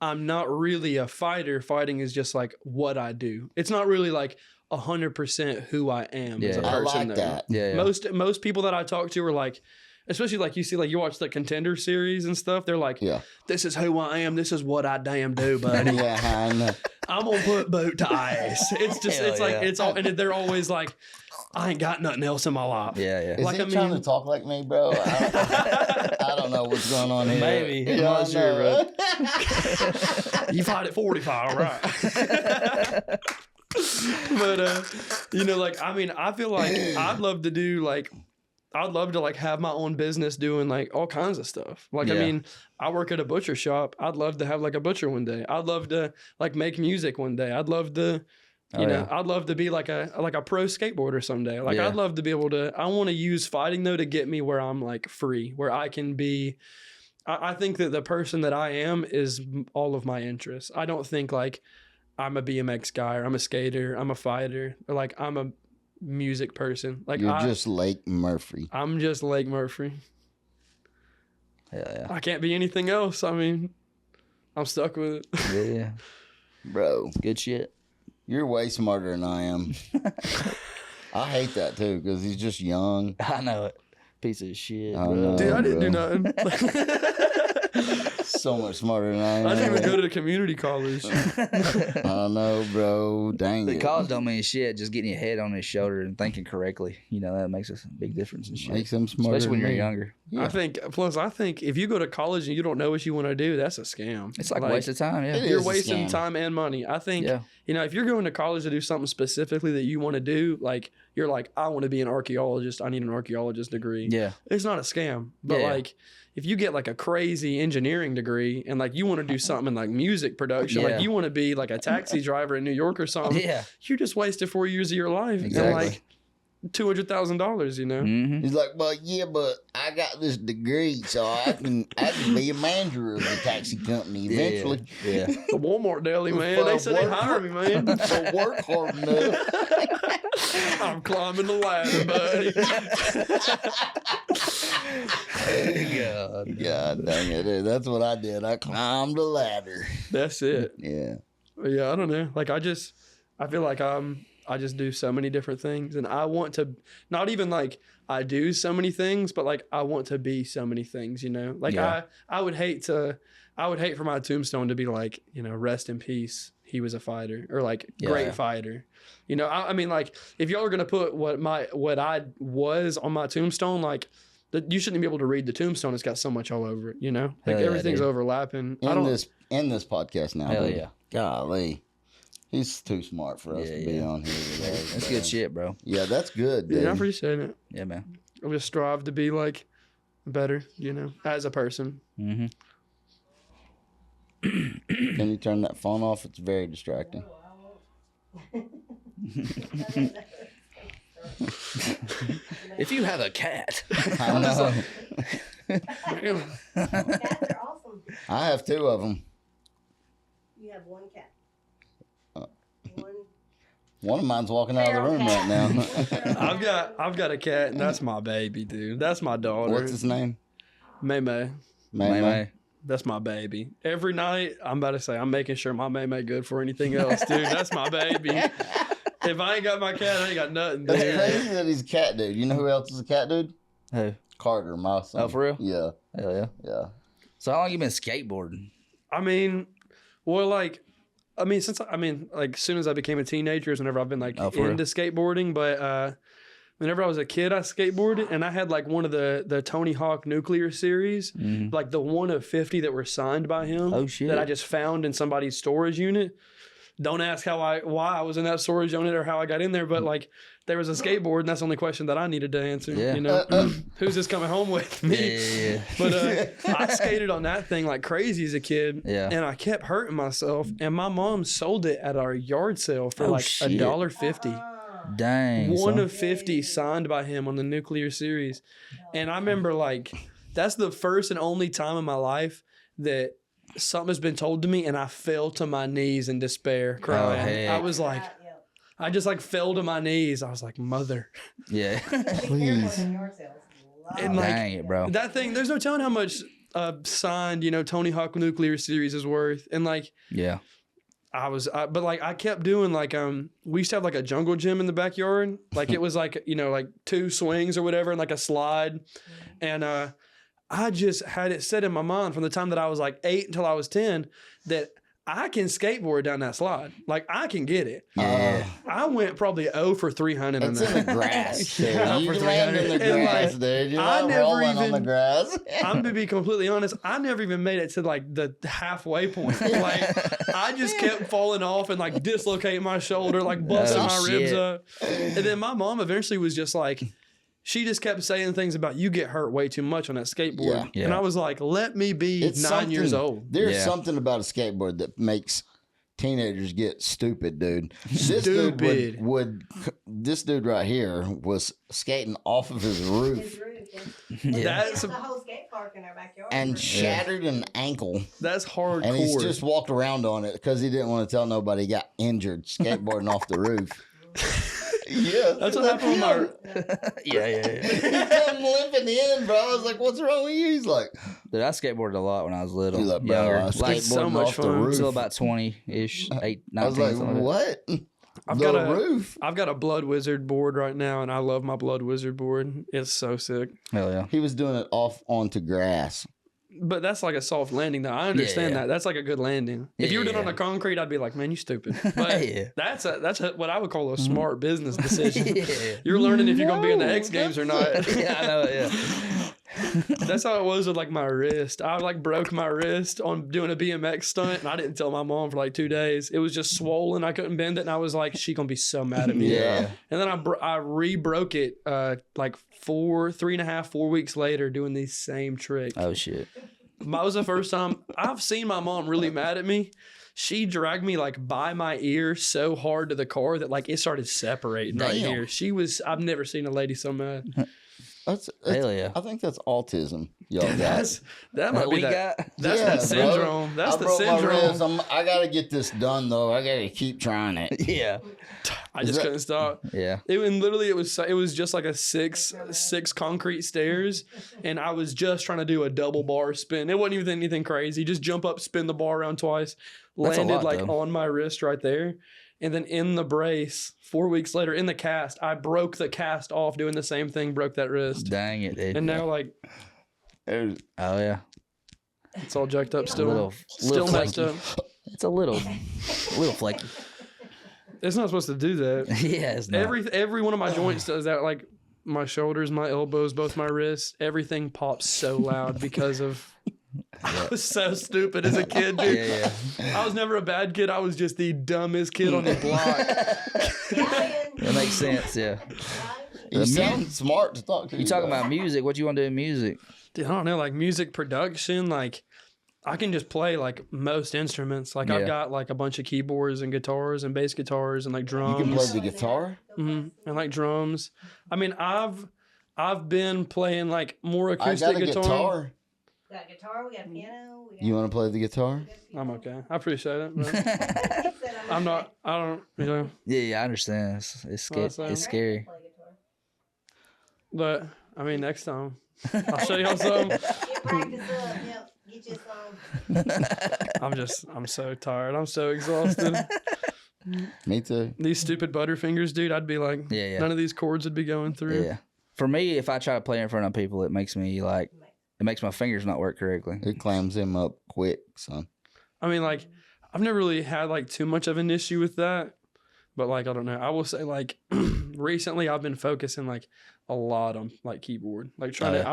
I'm not really a fighter. Fighting is just like what I do. It's not really like 100% who I am as a person. I like that. Yeah. Most people that I talk to are like, especially like you see, like you watch the Contender series and stuff. They're like, this is who I am. This is what I damn do, buddy. I know. I'm gonna put boot to ice. It's just, it's like, it's all, and they're always like, I ain't got nothing else in my life. Yeah, yeah. Is Like, he I trying mean- to talk like me, bro? I don't know what's going on here. Maybe. I'm You not sure, know? You fight at 45, all right? But you know, like, I mean, I feel like I'd love to like have my own business doing like all kinds of stuff. Like, I Yeah. mean, I work at a butcher shop. I'd love to have like a butcher one day. I'd love to like make music one day. I'd love to, you know, I'd love to be like a pro skateboarder someday. Like, Yeah. I'd love to be able to. I want to use fighting though to get me where I'm like free, where I can be. I think that the person that I am is all of my interests. I don't think like I'm a BMX guy or I'm a skater, I'm a fighter, or like I'm a music person. Like You're just Lake Murfree. I'm just Lake Murfree. Hell yeah. I can't be anything else. I mean, I'm stuck with it. Yeah, yeah. Bro, Good shit. you're way smarter than I am. I hate that too because he's just young. I know it. Piece of shit, I bro. know. Dude, I didn't do bro. nothing. So much smarter than I am. I didn't even go to the community college. I know, bro. Dang The it. college don't mean shit. Just getting your head on his shoulder and thinking correctly. You know, that makes a big difference in shit. Makes him smarter. Especially when than you're me. younger. Yeah. I think if you go to college and you don't know what you want to do, that's a scam. It's like a waste of time, yeah. It You're is a wasting scam. time and money. I think, Yeah. you know, if you're going to college to do something specifically that you want to do, like you're like, I want to be an archaeologist. I need an archaeologist degree. Yeah. It's not a scam. But Yeah. like, if you get like a crazy engineering degree and like you want to do something in like music production, Yeah. like you want to be like a taxi driver in New York or something, Yeah. you just wasted 4 years of your life Exactly. and like $200,000, you know? Mm-hmm. He's like, but I got this degree, so I can be a manager of the taxi company eventually. Yeah. The Walmart deli, man. They said they hire me, man. So work hard enough. I'm climbing the ladder, buddy. God dang it. Dude. That's what I did. I climbed the ladder. That's it. Yeah. But yeah, I don't know. Like I feel like I just do so many different things, and I want to not even like I do so many things, but like I want to be so many things. You know, like Yeah. I would hate for my tombstone to be like, you know, rest in peace. He was a fighter, or like great Yeah. fighter. You know, I mean, like if y'all are gonna put what I was on my tombstone, like. You shouldn't be able to read the tombstone. It's got so much all over it, you know? Like Hell yeah, everything's dude. overlapping. In this podcast now. Hell dude. yeah. Golly. He's too smart for us Yeah, to be yeah. on here today. That's good shit, bro. Yeah, that's good, dude. Yeah, I appreciate it. Yeah, man. I just strive to be like better, you know, as a person. Mm-hmm. Can you turn that phone off? It's very distracting. If you have a cat. I know. Damn. Cats are awesome. I have two of them. You have one cat. Uh. One. One of mine's walking out of the Feral room right cat. now. I've got a cat, and that's my baby, dude. That's my daughter. What's his name? May? May. May. That's my baby. Every night, I'm about to say, I'm making sure my May good for anything else, dude. That's my baby. If I ain't got my cat, I ain't got nothing, That's dude. crazy that he's a cat dude. You know who else is a cat dude? Who? Carter, my son. Oh, for real? Yeah, Hell yeah. yeah. So how long you been skateboarding? I mean, well, like, as soon as I became a teenager is whenever I've been like Oh, for real? into skateboarding. But whenever I was a kid, I skateboarded, and I had like one of the Tony Hawk Nuclear series, Mhm. like the one of 50 that were signed by him. Oh, shit. That I just found in somebody's storage unit. Don't ask why I was in that storage unit or how I got in there, but like there was a skateboard, and that's the only question that I needed to answer. Yeah. You know, who's this coming home with me? Yeah. But I skated on that thing like crazy as a kid, Yeah. and I kept hurting myself. And my mom sold it at our yard sale for Oh, like shit. $1.50. Dang. One son. of 50 signed by him on the Nuclear series. And I remember like that's the first and only time in my life that something has been told to me and I fell to my knees in despair crying. heck. I was like, I just like fell to my knees. I was like, mother. Yeah. Please. And like Dang it, bro. that thing, there's no telling how much signed, you know, Tony Hawk Nuclear series is worth. And like Yeah. but like I kept doing like we used to have like a jungle gym in the backyard. Like it was like, you know, like 2 swings or whatever and like a slide. And I just had it set in my mind from the time that I was like 8 until I was 10 that I can skateboard down that slide. Like, I can get it. Yeah. I went probably 0 for 300 on It's in that. the grass. Dude. Yeah, You for land in the 300. And, grass, like, dude. You're I not never rolling on the even- grass. I'm going to be completely honest. I never even made it to like the halfway point. Like, I just kept falling off and like dislocating my shoulder, like busting Oh, my ribs shit. up. And then my mom eventually was just like, she just kept saying things about you get hurt way too much on that skateboard. Yeah. And I was like, let me be It's 9 years something- old. There's Yeah. something about a skateboard that makes teenagers get stupid, dude. This Stupid. dude would this dude right here was skating off of his His roof roof, yeah. Yeah. That's There's a whole skate park in our backyard. and shattered an ankle. that's hardcore. And he's just walked around on it because he didn't want to tell nobody he got injured skateboarding off the roof. Yeah, That's what happened with my. Yeah. He come limping in, bro. I was like, "What's wrong with you?" He's like, Dude, I skateboarded a lot when I was little. He's like, bro, Younger. I was Like, skateboarding so much off the fun. roof. until about 20-ish, 8, 19. I was like, something like that. "What?" I've The got a roof. I've got a Blood Wizard board right now, and I love my Blood Wizard board. It's so sick. Hell yeah. He was doing it off onto grass. But that's like a soft landing, though. I understand Yeah. that. That's like a good landing. If you were doing it on Yeah. the concrete, I'd be like, man, you stupid. But Yeah. that's what I would call a smart business decision. Yeah. You're learning if you're gonna be in the X Games or not. Yeah, I know. Yeah. That's how it was with like my wrist. I like broke my wrist on doing a BMX stunt, and I didn't tell my mom for like 2 days. It was just swollen. I couldn't bend it, and I was like, she gonna be so mad at me. Yeah. And then I re-broke it like 4 weeks later doing the same trick. Oh shit. That was the first time I've seen my mom really mad at me. She dragged me like by my ear so hard to the car that like it started separating right Damn. here. I've never seen a lady so mad. That's Hell yeah. I think that's autism. Y'all got. That might be we that. got. That's Yeah, that bro. syndrome. That's I the broke my wrist. syndrome. I gotta get this done though. I gotta keep trying it. Yeah. I just couldn't stop. Yeah. It was just like a six concrete stairs, and I was just trying to do a double bar spin. It wasn't even anything crazy. Just jump up, spin the bar around twice, That's a landed lot, like though. on my wrist right there, and then in the brace 4 weeks later in the cast, I broke the cast off doing the same thing, broke that wrist, Dang it, dude. and now like There's- Oh yeah. it's all jacked up A still, little still messed flaky. up. It's a little flaky. It's not supposed to do that. Yeah, it's not. Every one of my joints does that. Like my shoulders, my elbows, both my wrists, everything pops so loud because of. I was so stupid as a kid, dude. Yeah, I was never a bad kid. I was just the dumbest kid on the block. That makes sense. Yeah. You sound smart to talk to. You talking about music? What you want to do in music? Dude, I don't know, like music production, like I can just play like most instruments. Like Yeah. I've got like a bunch of keyboards and guitars and bass guitars and like You drums. can play the guitar. And like drums. I mean, I've been playing like more I acoustic got a guitar. We got guitar, we got piano. We got, You want to play the guitar? I'm okay. I appreciate it. But He said I'm not. I don't. You know. Yeah, I understand. It's Well, scary. so- It's scary. play guitar. But I mean, next time I'll show y'all some. Get practice up, yep. Get you a song. I'm so tired. I'm so exhausted. Me too. These stupid Butterfingers, dude. I'd be like, Yeah. none of these chords would be going through. Yeah. For me, if I try to play in front of people, it makes me like it makes my fingers not work correctly. It clams him up quick, son. I mean, like, I've never really had like too much of an issue with that. But like, I don't know. I will say like recently I've been focusing like a lot on like keyboard. Like trying Oh, to yeah.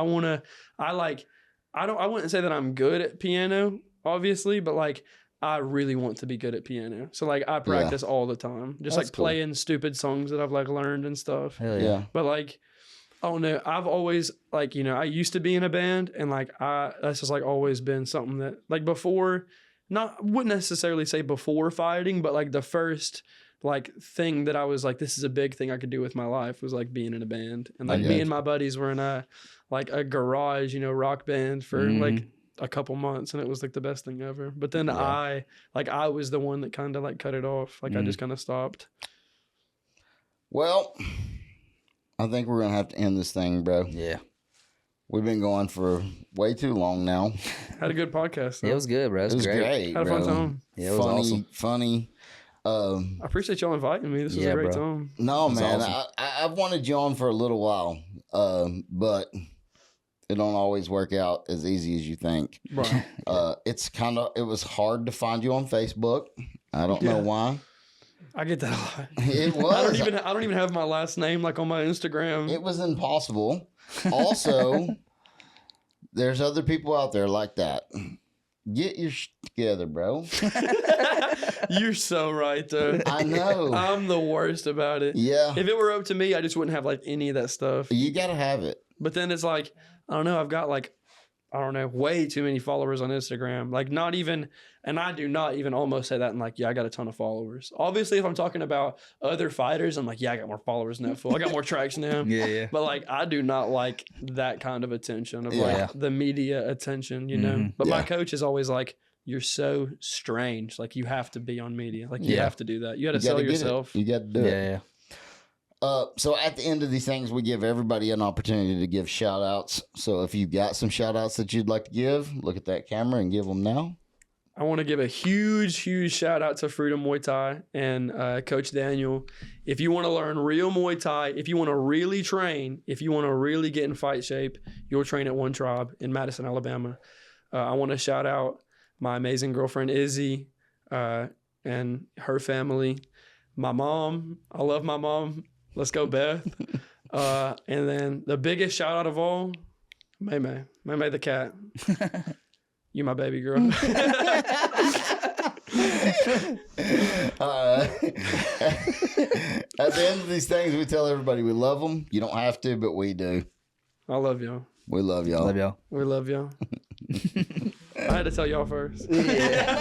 I wouldn't say that I'm good at piano, obviously, but like I really want to be good at piano. So like I practice all the time. Just That's like cool. playing stupid songs that I've like learned and stuff. Hell Yeah. yeah. But like, I don't know. I've always like, you know, I used to be in a band, and like that's just like always been something that like before, wouldn't necessarily say before fighting, but like the first like thing that I was like, this is a big thing I could do with my life was like being in a band. And like I me got and my buddies were in a garage, you know, rock band for like a couple months, and it was like the best thing ever. But then Yeah. I was the one that kind of like cut it off. Like I just kind of stopped. Well, I think we're gonna have to end this thing, bro. Yeah. We've been going for way too long now. Had a good podcast. Though. It was good, bro. It was great. Had a fun bro. time. Yeah, it was funny, awesome. funny. I appreciate y'all inviting me. This was Yeah, a great bro. time. No, That's man, awesome. I've wanted you on for a little while, but It don't always work out as easy as you think. Right. It was hard to find you on Facebook. I don't know why. I get that a lot. It was. I don't even have my last name like on my Instagram. It was impossible. Also, there's other people out there like that. Get your together, bro. You're so right, though. I know. I'm the worst about it. Yeah. If it were up to me, I just wouldn't have like any of that stuff. You got to have it. But then it's like, I don't know. I've got like, I don't know, way too many followers on Instagram. Like not even, and I do not even almost say that. And like, yeah, I got a ton of followers. Obviously, if I'm talking about other fighters, I'm like, yeah, I got more followers than that fool. I got more traction than him. Yeah. But like, I do not like that kind of attention of like the media attention, you know? But my coach is always like, you're so strange. Like you have to be on media. Like you have to do that. You got to sell yourself. You got to do it. Yeah. So at the end of these things, we give everybody an opportunity to give shout outs. So if you've got some shout outs that you'd like to give, look at that camera and give them now. I want to give a huge shout out to Freedom Muay Thai and Coach Daniel. If you want to learn real Muay Thai, if you want to really train, if you want to really get in fight shape, you'll train at One Tribe in Madison, Alabama. I want to shout out my amazing girlfriend, Izzy, and her family. My mom. I love my mom. Let's go, Beth. And then the biggest shout out of all, May the cat. You my baby girl. At the end of these things, we tell everybody we love them. You don't have to, but we do. I love y'all. We love y'all. Love y'all. We love y'all. I had to tell y'all first. Yeah.